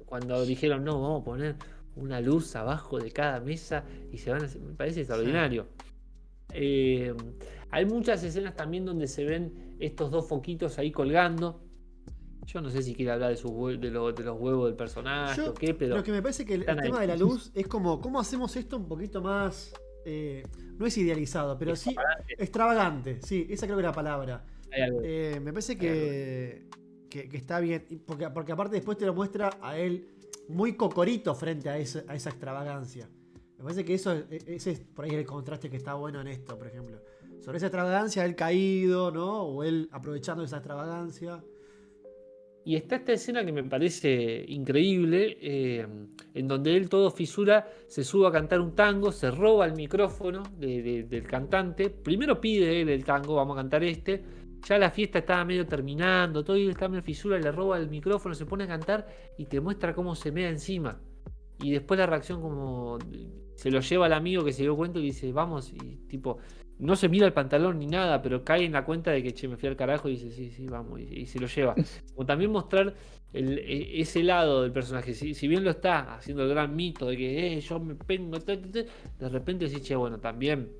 cuando dijeron no, vamos a poner una luz abajo de cada mesa y se van a... Me parece extraordinario. Hay muchas escenas también donde se ven estos dos foquitos ahí colgando. Yo no sé si quiere hablar de los huevos del personaje o qué, pero... Lo que me parece que el tema de la luz es como, ¿cómo hacemos esto un poquito más... no es idealizado, pero sí extravagante? Sí, esa creo que es la palabra. Me parece que está bien, porque aparte después te lo muestra a él muy cocorito frente a esa extravagancia. Me parece que ese es por ahí el contraste que está bueno en esto, por ejemplo. Sobre esa extravagancia, él caído, ¿no? O él aprovechando esa extravagancia. Y está esta escena que me parece increíble, en donde él todo fisura, se sube a cantar un tango, se roba el micrófono del cantante. Primero pide él el tango, vamos a cantar este. Ya la fiesta estaba medio terminando, todo, y él está medio fisura, le roba el micrófono, se pone a cantar y te muestra cómo se mea encima. Y después la reacción como se lo lleva al amigo que se dio cuenta y dice, vamos, y tipo, no se mira el pantalón ni nada, pero cae en la cuenta de que che, me fui al carajo y dice, sí, vamos, y se lo lleva. O también mostrar ese lado del personaje. Si bien lo está haciendo el gran mito de que yo me pengo, de repente decís, che, bueno, también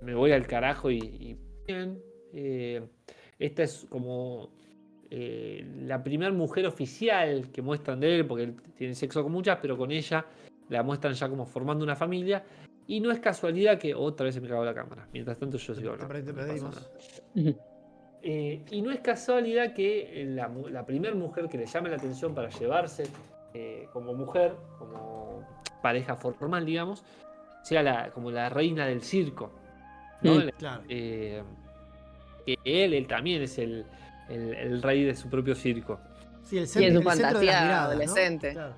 me voy al carajo y bien. Esta es como la primera mujer oficial que muestran de él, porque él tiene sexo con muchas, pero con ella la muestran ya como formando una familia. Y no es casualidad que otra vez se me cagó la cámara. Mientras tanto yo sigo hablando. Y no es casualidad que la primera mujer que le llame la atención para llevarse como mujer, como pareja formal, digamos, sea como la reina del circo, ¿no? Claro. Que él también es el rey de su propio circo. Sí, el Y en centro, su el centro de las fantasía miradas, adolescente. ¿no? Claro.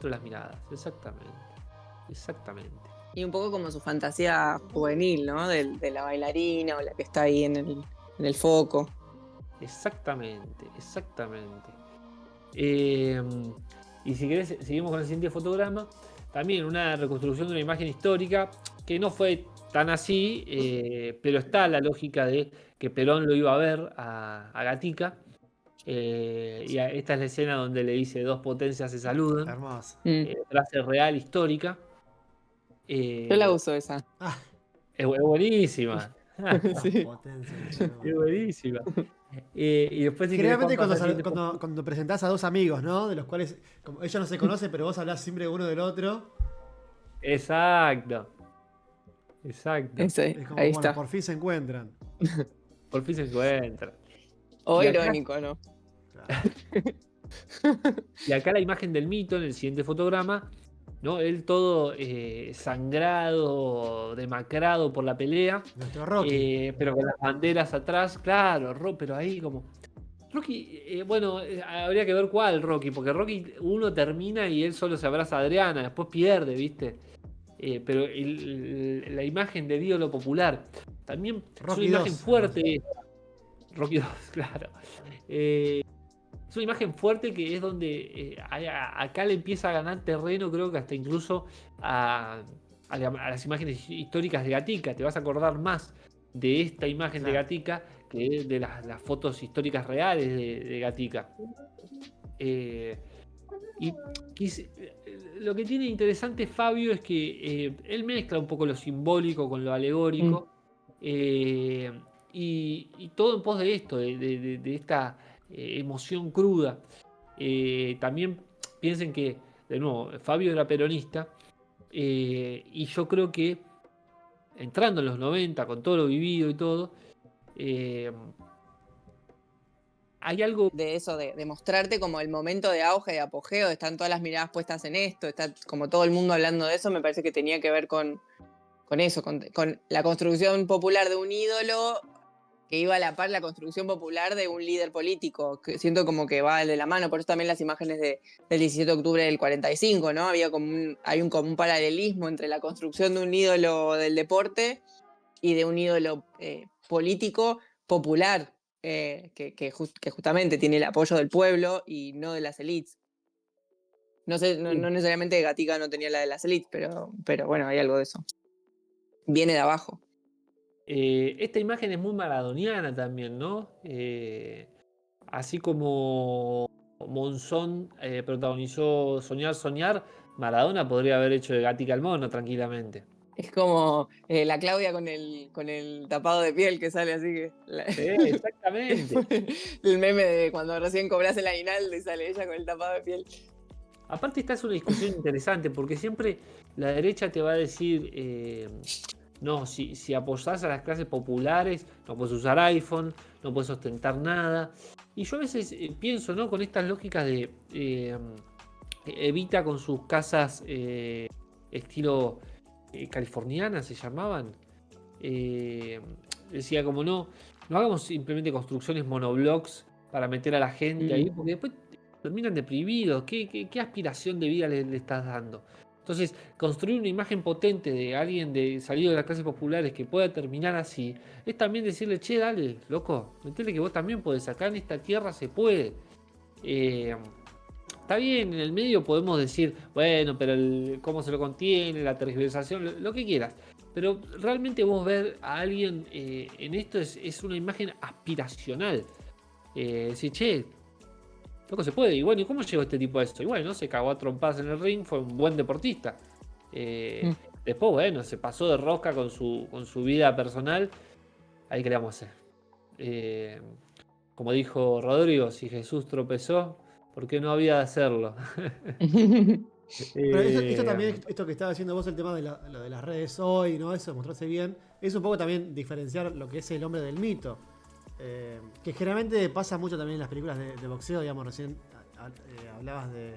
De las miradas, exactamente. Y un poco como su fantasía juvenil, ¿no? De la bailarina o la que está ahí en el foco. Exactamente. Y si querés, seguimos con el siguiente fotograma. También una reconstrucción de una imagen histórica que no fue tan así, pero está la lógica de que Perón lo iba a ver a Gatica. Y esta es la escena donde le dice dos potencias se saludan. Hermoso. Frase real histórica. Yo la uso esa. Es buenísima. Sí. Es buenísima. Y después, si Generalmente querés, cuando presentás a dos amigos, ¿no? De los cuales como ellos no se conocen, pero vos hablás siempre uno del otro. Exacto. Ese, Es como, ahí bueno, está. por fin se encuentran. Por fin se encuentran. O Y acá- irónico, ¿no? Claro. Y acá la imagen del mito en el siguiente fotograma, ¿no? Él todo sangrado, demacrado por la pelea, Nuestro Rocky. pero con las banderas atrás, claro, pero ahí como... Rocky, bueno, habría que ver cuál Rocky, porque Rocky uno termina y él solo se abraza a Adriana, después pierde, ¿viste? Pero la imagen del ídolo popular, también Rocky es una imagen 2, fuerte. Rocky 2, claro. Es una imagen fuerte que es donde acá le empieza a ganar terreno, creo que hasta incluso a las imágenes históricas de Gatica. Te vas a acordar más de esta imagen de Claro. Gatica que de las fotos históricas reales de Gatica. Y lo que tiene interesante Fabio es que él mezcla un poco lo simbólico con lo alegórico. Y todo en pos de esto, de esta emoción cruda. También piensen que, de nuevo, Fabio era peronista, y yo creo que entrando en los 90, con todo lo vivido y todo, hay algo... De eso, de mostrarte como el momento de auge, de apogeo, están todas las miradas puestas en esto, está como todo el mundo hablando de eso, me parece que tenía que ver con eso, con la construcción popular de un ídolo que iba a la par la construcción popular de un líder político, que siento como que va de la mano, por eso también las imágenes del 17 de octubre del 45, ¿no? Había hay un como un paralelismo entre la construcción de un ídolo del deporte y de un ídolo político popular, que justamente tiene el apoyo del pueblo y no de las élites. No necesariamente Gatica no tenía la de las élites, pero bueno, hay algo de eso. Viene de abajo. Esta imagen es muy maradoniana también, ¿no? Así como Monzón protagonizó Soñar, Soñar, Maradona podría haber hecho de Gatica al mono tranquilamente. Es como la Claudia con el tapado de piel que sale así que... Exactamente. El meme de cuando recién cobras el aguinaldo y sale ella con el tapado de piel. Aparte esta es una discusión interesante porque siempre la derecha te va a decir... no, si apoyás a las clases populares, no puedes usar iPhone, no puedes ostentar nada. Y yo a veces pienso, ¿no? Con estas lógicas de Evita con sus casas estilo californianas se llamaban. Decía como no hagamos simplemente construcciones monoblocks para meter a la gente ahí, porque después terminan deprimidos. ¿Qué aspiración de vida le estás dando? Entonces, construir una imagen potente de alguien salido de las clases populares que pueda terminar así, es también decirle, che, dale, loco, metele que vos también podés, acá en esta tierra se puede. Está bien, en el medio podemos decir, bueno, pero cómo se lo contiene, la tergiversación, lo que quieras. Pero realmente vos ver a alguien en esto es una imagen aspiracional. Decir, che, loco, se puede. Y bueno, ¿y cómo llegó este tipo a esto? Y bueno, se cagó a trompadas en el ring, fue un buen deportista. Después, bueno, se pasó de rosca con su vida personal. Ahí qué le vamos a hacer. Como dijo Rodrigo, si Jesús tropezó, ¿por qué no había de hacerlo? Pero esto también, esto que estaba haciendo vos, el tema de lo de las redes hoy, ¿no? Eso, mostrarse bien, es un poco también diferenciar lo que es el hombre del mito. Que generalmente pasa mucho también en las películas de boxeo, digamos, recién hablabas de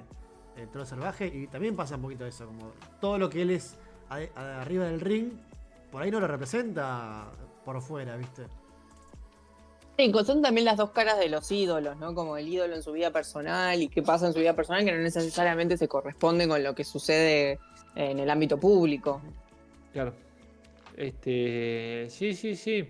Toro Salvaje, y también pasa un poquito eso, como todo lo que él es arriba del ring, por ahí no lo representa por fuera, ¿viste? Sí, son también las dos caras de los ídolos, ¿no? Como el ídolo en su vida personal y qué pasa en su vida personal que no necesariamente se corresponde con lo que sucede en el ámbito público. Claro. Sí.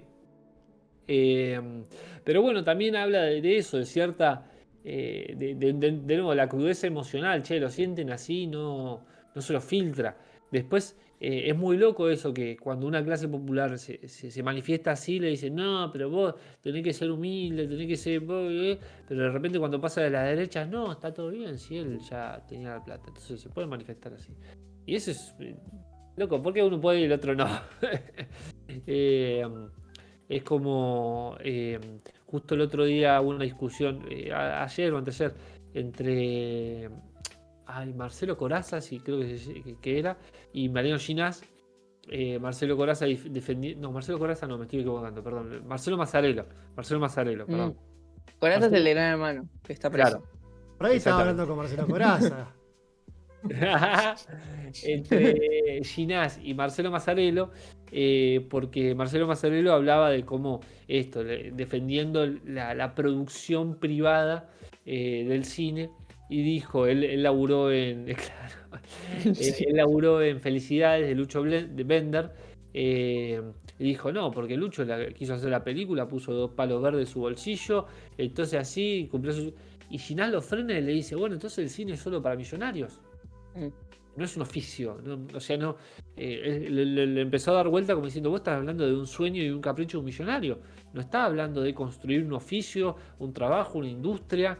Pero bueno, también habla de eso, de cierta, de nuevo, la crudeza emocional, che, lo sienten así, no se lo filtra. Después es muy loco eso, que cuando una clase popular se manifiesta así, le dicen, no, pero vos tenés que ser humilde, tenés que ser... Pero de repente cuando pasa de la derecha, no, está todo bien, si él ya tenía la plata, entonces se puede manifestar así. Y eso es... loco, ¿por qué uno puede y el otro no? Es como justo el otro día hubo una discusión, ayer o anteayer, entre Marcelo Corazza, sí, creo que era, y Mariano Ginás. Marcelo Corazza defendiendo. No, Marcelo Corazza no, me estoy equivocando, perdón. Marcelo Mazzarello, perdón. Corazza es el de Gran Hermano, que está preso. Claro. Por ahí estaba hablando con Marcelo Corazza. Entre Ginás y Marcelo Mazzarello, porque Marcelo Mazzarello hablaba de cómo esto, defendiendo la producción privada del cine, y dijo, él laburó en claro, él laburó en Felicidades de Lucho Bender, y dijo, no, porque Lucho quiso hacer la película, puso 2 palos verdes en su bolsillo, entonces así cumplió su... Y Ginás lo frena y le dice, bueno, entonces el cine es solo para millonarios. No es un oficio, o sea, no. Le empezó a dar vuelta como diciendo, vos estás hablando de un sueño y un capricho de un millonario. No estás hablando de construir un oficio, un trabajo, una industria.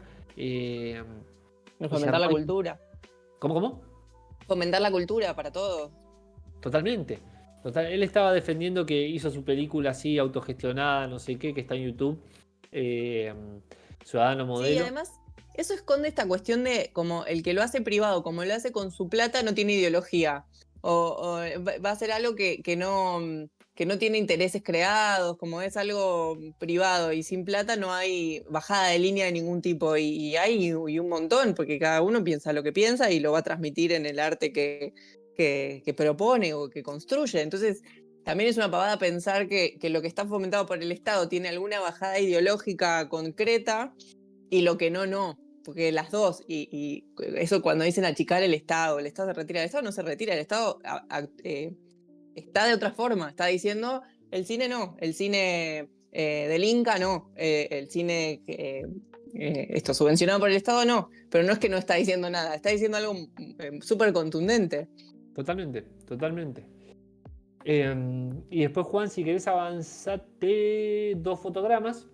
Fomentar la cultura. ¿Cómo? Fomentar la cultura para todos. Totalmente. Él estaba defendiendo que hizo su película así, autogestionada, no sé qué, que está en YouTube. Ciudadano Modelo. Sí, además, eso esconde esta cuestión de como el que lo hace privado, como lo hace con su plata, no tiene ideología. O va a ser algo que no tiene intereses creados, como es algo privado y sin plata no hay bajada de línea de ningún tipo. Y hay un montón, porque cada uno piensa lo que piensa y lo va a transmitir en el arte que propone o que construye. Entonces, también es una pavada pensar que lo que está fomentado por el Estado tiene alguna bajada ideológica concreta y lo que no. Porque las dos, y eso cuando dicen achicar el Estado se retira del Estado, no se retira, el Estado está de otra forma, está diciendo el cine no, el cine del Inca no, el cine esto subvencionado por el Estado no, pero no es que no está diciendo nada, está diciendo algo súper contundente. Totalmente. Y después, Juan, si querés avanzate 2 fotogramas.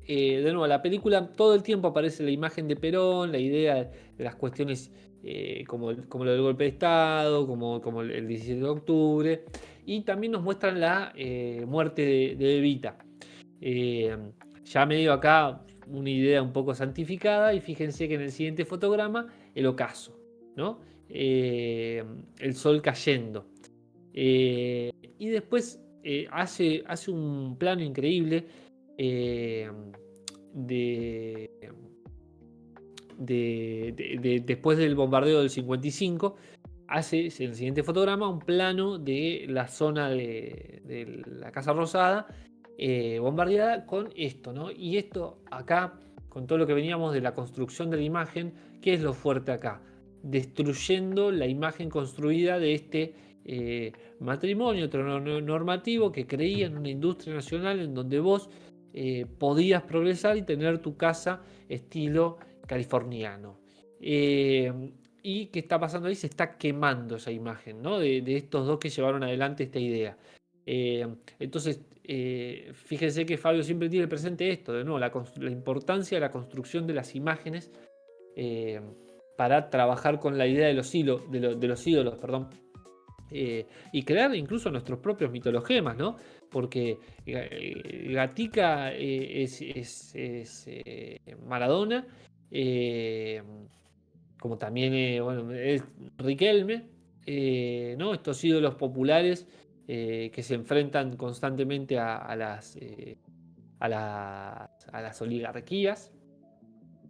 De nuevo, la película todo el tiempo aparece la imagen de Perón, la idea de las cuestiones como lo del golpe de Estado, como el 17 de octubre, y también nos muestran la muerte de Evita. Ya medio acá una idea un poco santificada, y fíjense que en el siguiente fotograma, el ocaso, ¿no? El sol cayendo. Y después hace un plano increíble. después del bombardeo del 55, hace en el siguiente fotograma un plano de la zona de la Casa Rosada bombardeada con esto, ¿no? Y esto acá, con todo lo que veníamos de la construcción de la imagen, ¿qué es lo fuerte acá? Destruyendo la imagen construida de este matrimonio heteronormativo que creía en una industria nacional en donde vos podías progresar y tener tu casa estilo californiano. ¿Y qué está pasando ahí? Se está quemando esa imagen, ¿no? de estos dos que llevaron adelante esta idea. Entonces, fíjense que Fabio siempre tiene presente esto, de nuevo, la importancia de la construcción de las imágenes para trabajar con la idea de los ídolos, perdón. Y crear incluso nuestros propios mitologemas, ¿no? Porque Gatica es Maradona, como también bueno, es Riquelme, ¿no? Estos ídolos populares que se enfrentan constantemente a las oligarquías,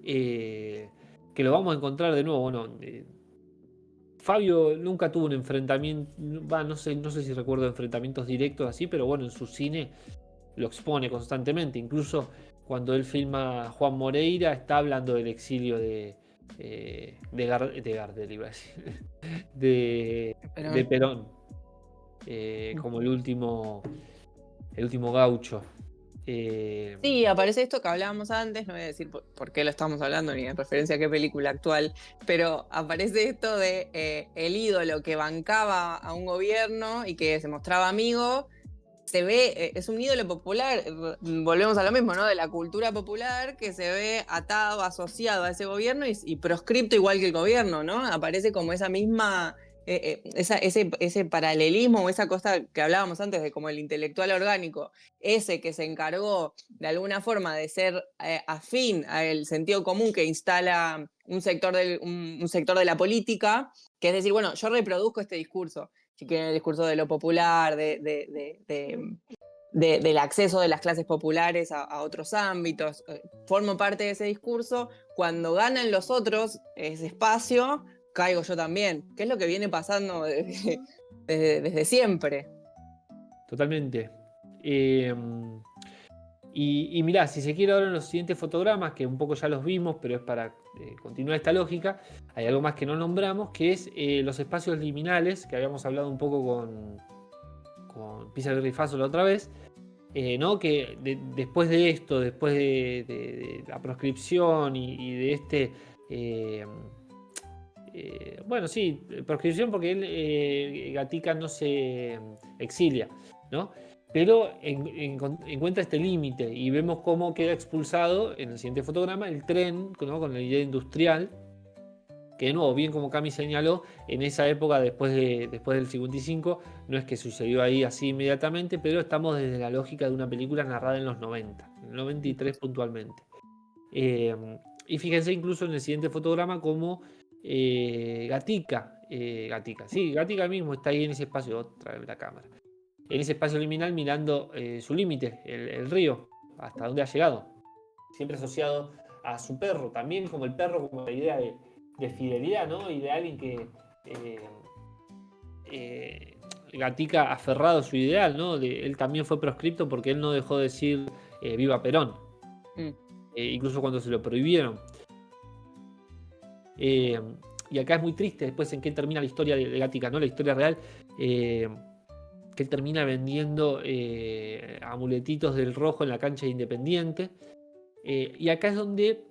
que lo vamos a encontrar de nuevo. Bueno, Fabio nunca tuvo un enfrentamiento, no sé si recuerdo enfrentamientos directos así, pero bueno, en su cine lo expone constantemente. Incluso cuando él filma Juan Moreira, está hablando del exilio de Gardel, iba a decir, de Perón, como el último gaucho. Sí, aparece esto que hablábamos antes, no voy a decir por qué lo estamos hablando ni en referencia a qué película actual, pero aparece esto de el ídolo que bancaba a un gobierno y que se mostraba amigo. Se ve, es un ídolo popular, volvemos a lo mismo, ¿no? De la cultura popular que se ve atado, asociado a ese gobierno y proscripto igual que el gobierno, ¿no? Aparece como esa misma, ese paralelismo o esa cosa que hablábamos antes de como el intelectual orgánico, ese que se encargó de alguna forma de ser afín al sentido común que instala un sector de la política, que es decir, bueno, yo reproduzco este discurso. Si quieren, el discurso de lo popular, del acceso de las clases populares a otros ámbitos. Formo parte de ese discurso. Cuando ganan los otros ese espacio, caigo yo también. ¿Qué es lo que viene pasando desde siempre? Totalmente. Y mirá, si se quiere ahora en los siguientes fotogramas, que un poco ya los vimos, pero es para continuar esta lógica, hay algo más que no nombramos, que es los espacios liminales, que habíamos hablado un poco con Pizarro y Rifazo la otra vez, ¿no? Que después de esto, después de la proscripción y de este... bueno, sí, proscripción porque él, Gatica no se exilia, ¿no? Pero encuentra este límite y vemos cómo queda expulsado en el siguiente fotograma el tren, ¿no? Con la idea industrial, que de nuevo, bien como Cami señaló, en esa época, después del 55, no es que sucedió ahí así inmediatamente, pero estamos desde la lógica de una película narrada en los 90, en el 93 puntualmente. Y fíjense incluso en el siguiente fotograma como Gatica mismo está ahí en ese espacio, otra vez la cámara, en ese espacio liminal mirando su límite, el río, hasta dónde ha llegado. Siempre asociado a su perro, también como el perro, como la idea de fidelidad, ¿no? Y de alguien que Gatica aferrado a su ideal, ¿no? Él también fue proscripto porque él no dejó de decir viva Perón, incluso cuando se lo prohibieron. Y acá es muy triste después en qué termina la historia de Gatica, ¿no? La historia real, que él termina vendiendo amuletitos del rojo en la cancha de Independiente. Y acá es donde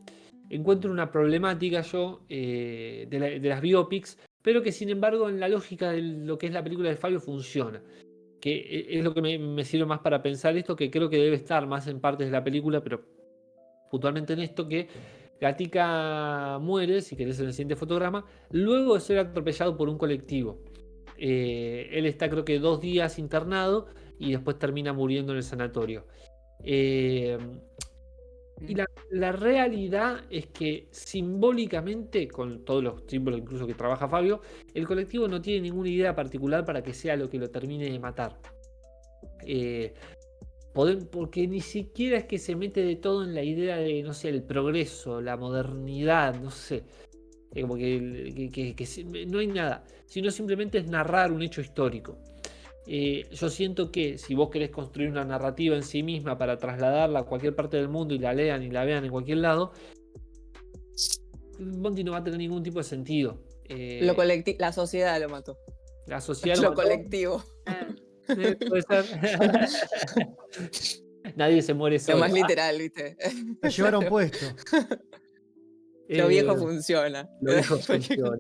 encuentro una problemática yo de las biopics, pero que sin embargo en la lógica de lo que es la película de Fabio funciona. Que es lo que me sirve más para pensar esto, que creo que debe estar más en partes de la película, pero puntualmente en esto, que Gatica muere, si querés en el siguiente fotograma, luego de ser atropellado por un colectivo. Él está creo que 2 días internado y después termina muriendo en el sanatorio. Y la realidad es que simbólicamente, con todos los símbolos incluso que trabaja Fabio, el colectivo no tiene ninguna idea particular para que sea lo que lo termine de matar. porque ni siquiera es que se mete de todo en la idea de, no sé, el progreso, la modernidad, no sé. Como que no hay nada, sino simplemente es narrar un hecho histórico. Yo siento que si vos querés construir una narrativa en sí misma para trasladarla a cualquier parte del mundo y la lean y la vean en cualquier lado, Bondi no va a tener ningún tipo de sentido. La sociedad lo mató. La sociedad Lo mató. colectivo. Puede ser. Nadie se muere Lo solo. más literal, ¿viste? Lo llevaron puesto. Lo viejo funciona. Lo viejo funciona.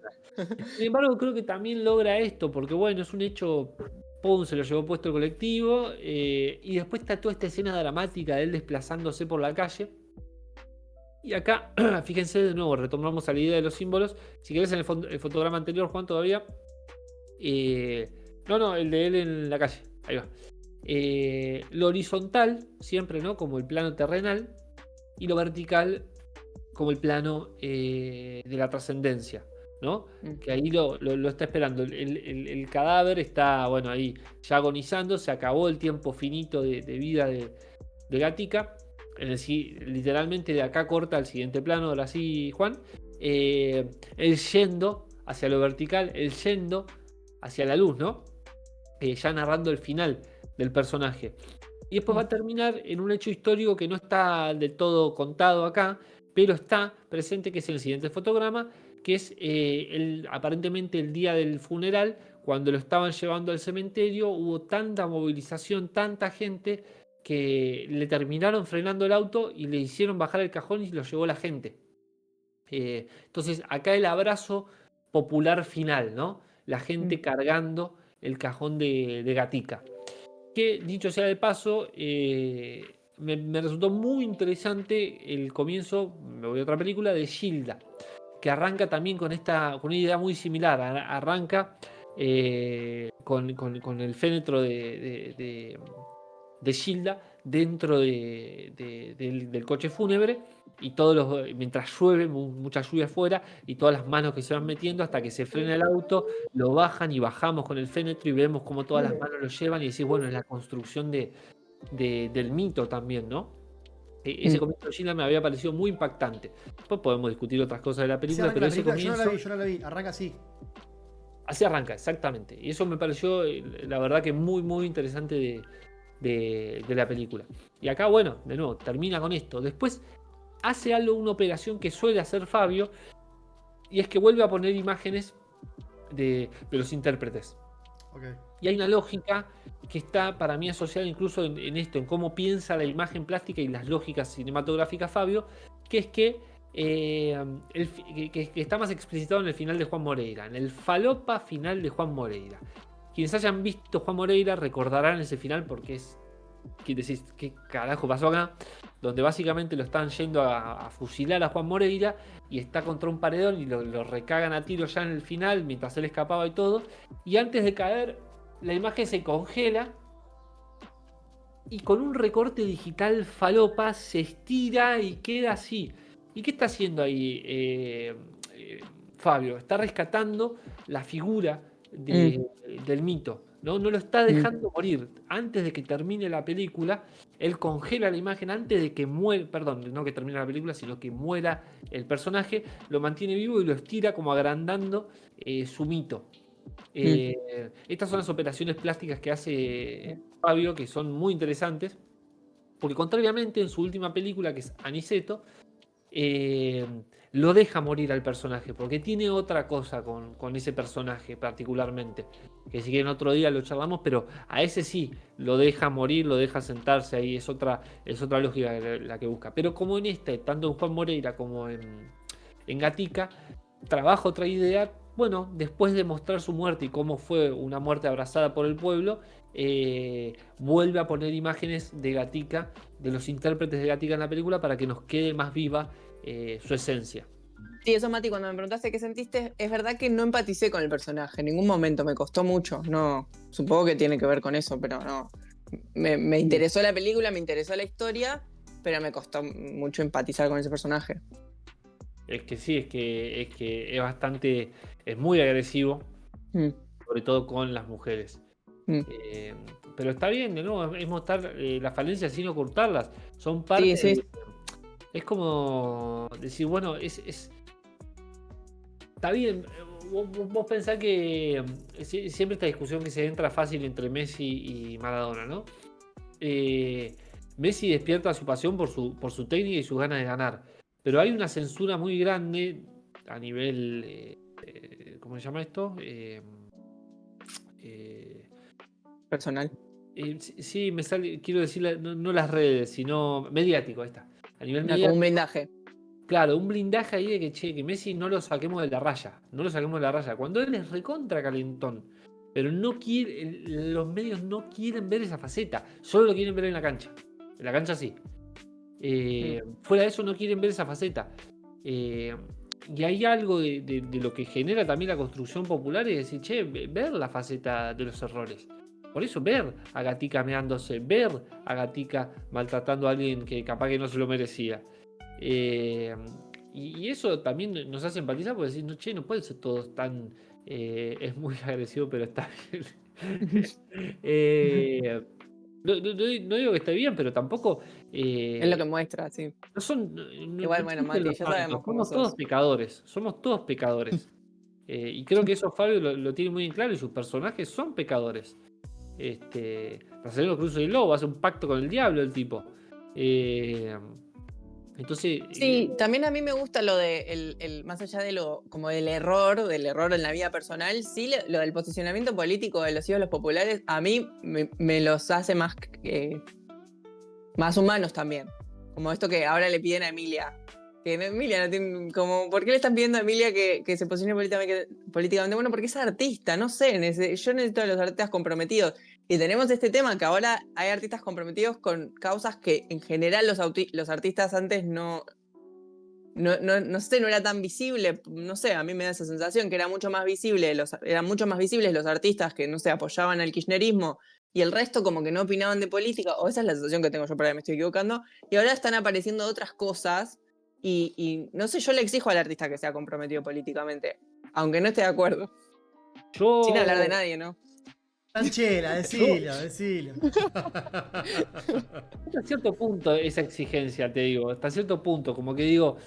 Sin embargo, creo que también logra esto, porque bueno, es un hecho, pum, se lo llevó puesto el colectivo, y después está toda esta escena dramática de él desplazándose por la calle. Y acá, fíjense de nuevo, retomamos a la idea de los símbolos. Si querés en el fotograma anterior, Juan, todavía. No, el de él en la calle. Ahí va. Lo horizontal, siempre, ¿no? Como el plano terrenal. Y lo vertical, como el plano de la trascendencia, ¿no? Que ahí lo está esperando. El cadáver está, bueno, ahí ya agonizando. Se acabó el tiempo finito de vida de Gatica. Literalmente de acá corta el siguiente plano, ahora sí, Juan. Él yendo hacia lo vertical, él yendo hacia la luz, ¿no? Ya narrando el final del personaje. Y después va a terminar en un hecho histórico que no está del todo contado acá, pero está presente, que es el siguiente fotograma, que es aparentemente el día del funeral, cuando lo estaban llevando al cementerio. Hubo tanta movilización, tanta gente, que le terminaron frenando el auto y le hicieron bajar el cajón y lo llevó la gente. Entonces acá el abrazo popular final, ¿no? La gente cargando el cajón de Gatica. Que, dicho sea de paso, me resultó muy interesante el comienzo, me voy a otra película, de Gilda, que arranca también con una idea muy similar. Arranca con el fénetro de Gilda dentro del coche fúnebre, y mientras llueve, mucha lluvia afuera, y todas las manos que se van metiendo hasta que se frena el auto, lo bajan y bajamos con el fénetro y vemos cómo todas las manos lo llevan, y decís, bueno, es la construcción del mito también, ¿no? Ese comienzo de Gilda me había parecido muy impactante. Después podemos discutir otras cosas de la película, pero ese comienzo... Yo no la vi, arranca así. Así arranca, exactamente. Y eso me pareció, la verdad, que muy, muy interesante de la película. Y acá, bueno, de nuevo, termina con esto. Después hace una operación que suele hacer Fabio, y es que vuelve a poner imágenes de los intérpretes. Okay. Y hay una lógica que está para mí asociada incluso en esto, en cómo piensa la imagen plástica y las lógicas cinematográficas Fabio, que es que está más explicitado en el final de Juan Moreira, en el falopa final de Juan Moreira. Quienes hayan visto Juan Moreira recordarán ese final, porque es... ¿Qué decís? ¿Qué carajo pasó acá? Donde básicamente lo están yendo a fusilar a Juan Moreira, y está contra un paredón y lo recagan a tiro ya en el final, mientras él escapaba y todo. Y antes de caer, la imagen se congela y con un recorte digital falopa se estira y queda así. ¿Y qué está haciendo ahí Fabio? Está rescatando la figura del mito. No lo está dejando morir. Antes de que termine la película, él congela la imagen antes de que muera, perdón, no que termine la película, sino que muera el personaje, lo mantiene vivo y lo estira como agrandando su mito. Estas son las operaciones plásticas que hace Fabio, que son muy interesantes, porque contrariamente en su última película, que es Aniceto, lo deja morir al personaje, porque tiene otra cosa con ese personaje particularmente, que si quieren otro día lo charlamos, pero a ese sí lo deja morir, lo deja sentarse ahí, es otra lógica la que busca. Pero como en tanto en Juan Moreira como en Gatica, trabaja otra idea. Bueno, después de mostrar su muerte y cómo fue una muerte abrazada por el pueblo, vuelve a poner imágenes de Gatica, de los intérpretes de Gatica en la película, para que nos quede más viva su esencia. Sí, eso, Mati, cuando me preguntaste qué sentiste, es verdad que no empaticé con el personaje, en ningún momento, me costó mucho. No, supongo que tiene que ver con eso, pero no. Me interesó la película, me interesó la historia, pero me costó mucho empatizar con ese personaje. Es que sí, es que es bastante, es muy agresivo, sobre todo con las mujeres. pero está bien, de nuevo, es mostrar las falencias sin ocultarlas. Son parte Sí, sí. es como decir, bueno, está bien. Vos pensás que siempre esta discusión que se entra fácil entre Messi y Maradona, ¿no? Messi despierta su pasión por su técnica y sus ganas de ganar. Pero hay una censura muy grande a nivel. ¿Cómo se llama esto? Personal. Sí, me sale, quiero decir, no las redes, sino mediático, ahí está. A nivel Como mediático. un blindaje. Claro, un blindaje ahí de que Messi no lo saquemos de la raya. No lo saquemos de la raya. Cuando él es recontra calentón. Pero no quiere, los medios no quieren ver esa faceta. Solo lo quieren ver en la cancha. En la cancha sí. Fuera de eso no quieren ver esa faceta. Y hay algo de lo que genera también la construcción popular, es decir, che, ver la faceta de los errores. Por eso ver a Gatica meándose, ver a Gatica maltratando a alguien que capaz que no se lo merecía. Y eso también nos hace empatizar porque decir, no, che, no pueden ser todos tan... es muy agresivo, pero está bien. No digo que esté bien, pero tampoco... Es lo que muestra, sí. no son, Igual, bueno, existen Mati, los ya santos, sabemos cómo somos todos sos. pecadores, somos todos pecadores. Y creo que eso Fabio lo tiene muy en claro y sus personajes son pecadores. Nazareno Cruz y Lobo hace un pacto con el diablo el tipo. Entonces. Sí, también a mí me gusta lo de más allá de como del error en la vida personal, sí, lo del posicionamiento político de los ídolos populares, a mí me los hace más humanos también. Como esto que ahora le piden a Emilia. Que Emilia no tiene, como, ¿por qué le están pidiendo a Emilia que se posicione políticamente? Bueno, porque es artista, no sé, yo necesito a los artistas comprometidos. Y tenemos este tema que ahora hay artistas comprometidos con causas que en general los artistas antes no sé, no era tan visible. No sé, a mí me da esa sensación que era mucho más visible, eran mucho más visibles los artistas que, no sé, apoyaban al kirchnerismo y el resto como que no opinaban de política, o esa es la sensación que tengo yo, para que me estoy equivocando, y ahora están apareciendo otras cosas y no sé, yo le exijo al artista que sea comprometido políticamente, aunque no esté de acuerdo. Sin hablar de nadie, ¿no? Franchella, decilo. Hasta cierto punto esa exigencia, te digo, hasta cierto punto, como que digo,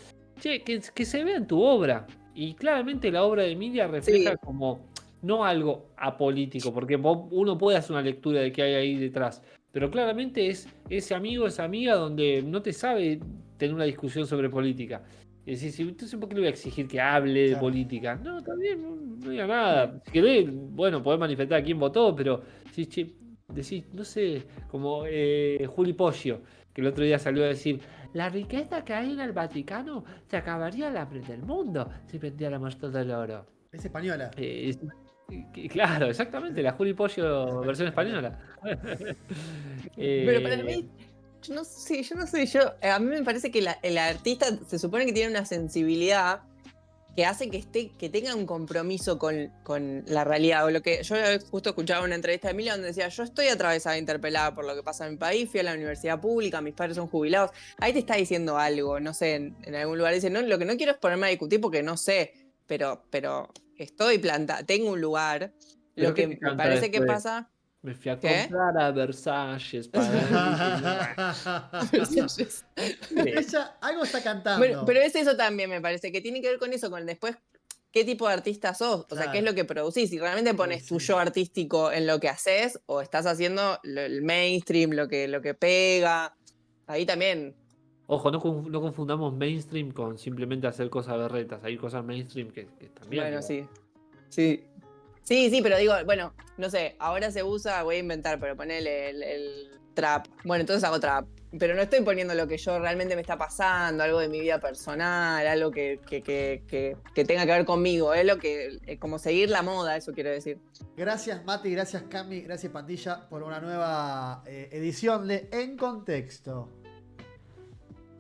che, que se vea en tu obra. Y claramente la obra de Emilia refleja como no algo apolítico, porque uno puede hacer una lectura de qué hay ahí detrás, pero claramente es ese amigo, esa amiga donde no te sabe tener una discusión sobre política. Es decir, entonces, ¿por qué le voy a exigir que hable de política? No, también no diga nada. Si querés, bueno, podés manifestar a quién votó, pero si decís, no sé, como Juli Poggio, que el otro día salió a decir, la riqueza que hay en el Vaticano se acabaría el hambre del mundo si vendiéramos todo el oro. Es española. Claro, exactamente, la Juli Poggio versión española. Pero para mí, yo no sé, a mí me parece que el artista se supone que tiene una sensibilidad que hace que tenga un compromiso con la realidad. O lo que yo justo escuchaba una entrevista de Emilia donde decía, yo estoy atravesada, interpelada por lo que pasa en mi país, fui a la universidad pública, mis padres son jubilados. Ahí te está diciendo algo, no sé, en algún lugar dice, no, lo que no quiero es ponerme a discutir porque no sé, pero estoy plantada, tengo un lugar. Lo que me parece que pasa... Me fui a comprar a Versalles para... Ella algo está cantando. Bueno, pero es eso también, me parece, que tiene que ver con eso, con después qué tipo de artista sos, o sea, qué es lo que producís. Si realmente pones tu yo artístico en lo que haces, o estás haciendo el mainstream, lo que pega. Ahí también. Ojo, no confundamos mainstream con simplemente hacer cosas berretas. Hay cosas mainstream que también. Bueno, sí, pero digo, bueno, no sé, ahora se usa, voy a inventar, pero ponele el trap. Bueno, entonces hago trap. Pero no estoy poniendo lo que yo realmente me está pasando, algo de mi vida personal, algo que tenga que ver conmigo. Es lo que, como seguir la moda, eso quiero decir. Gracias, Mati, gracias, Cami, gracias, Pandilla, por una nueva edición de En Contexto.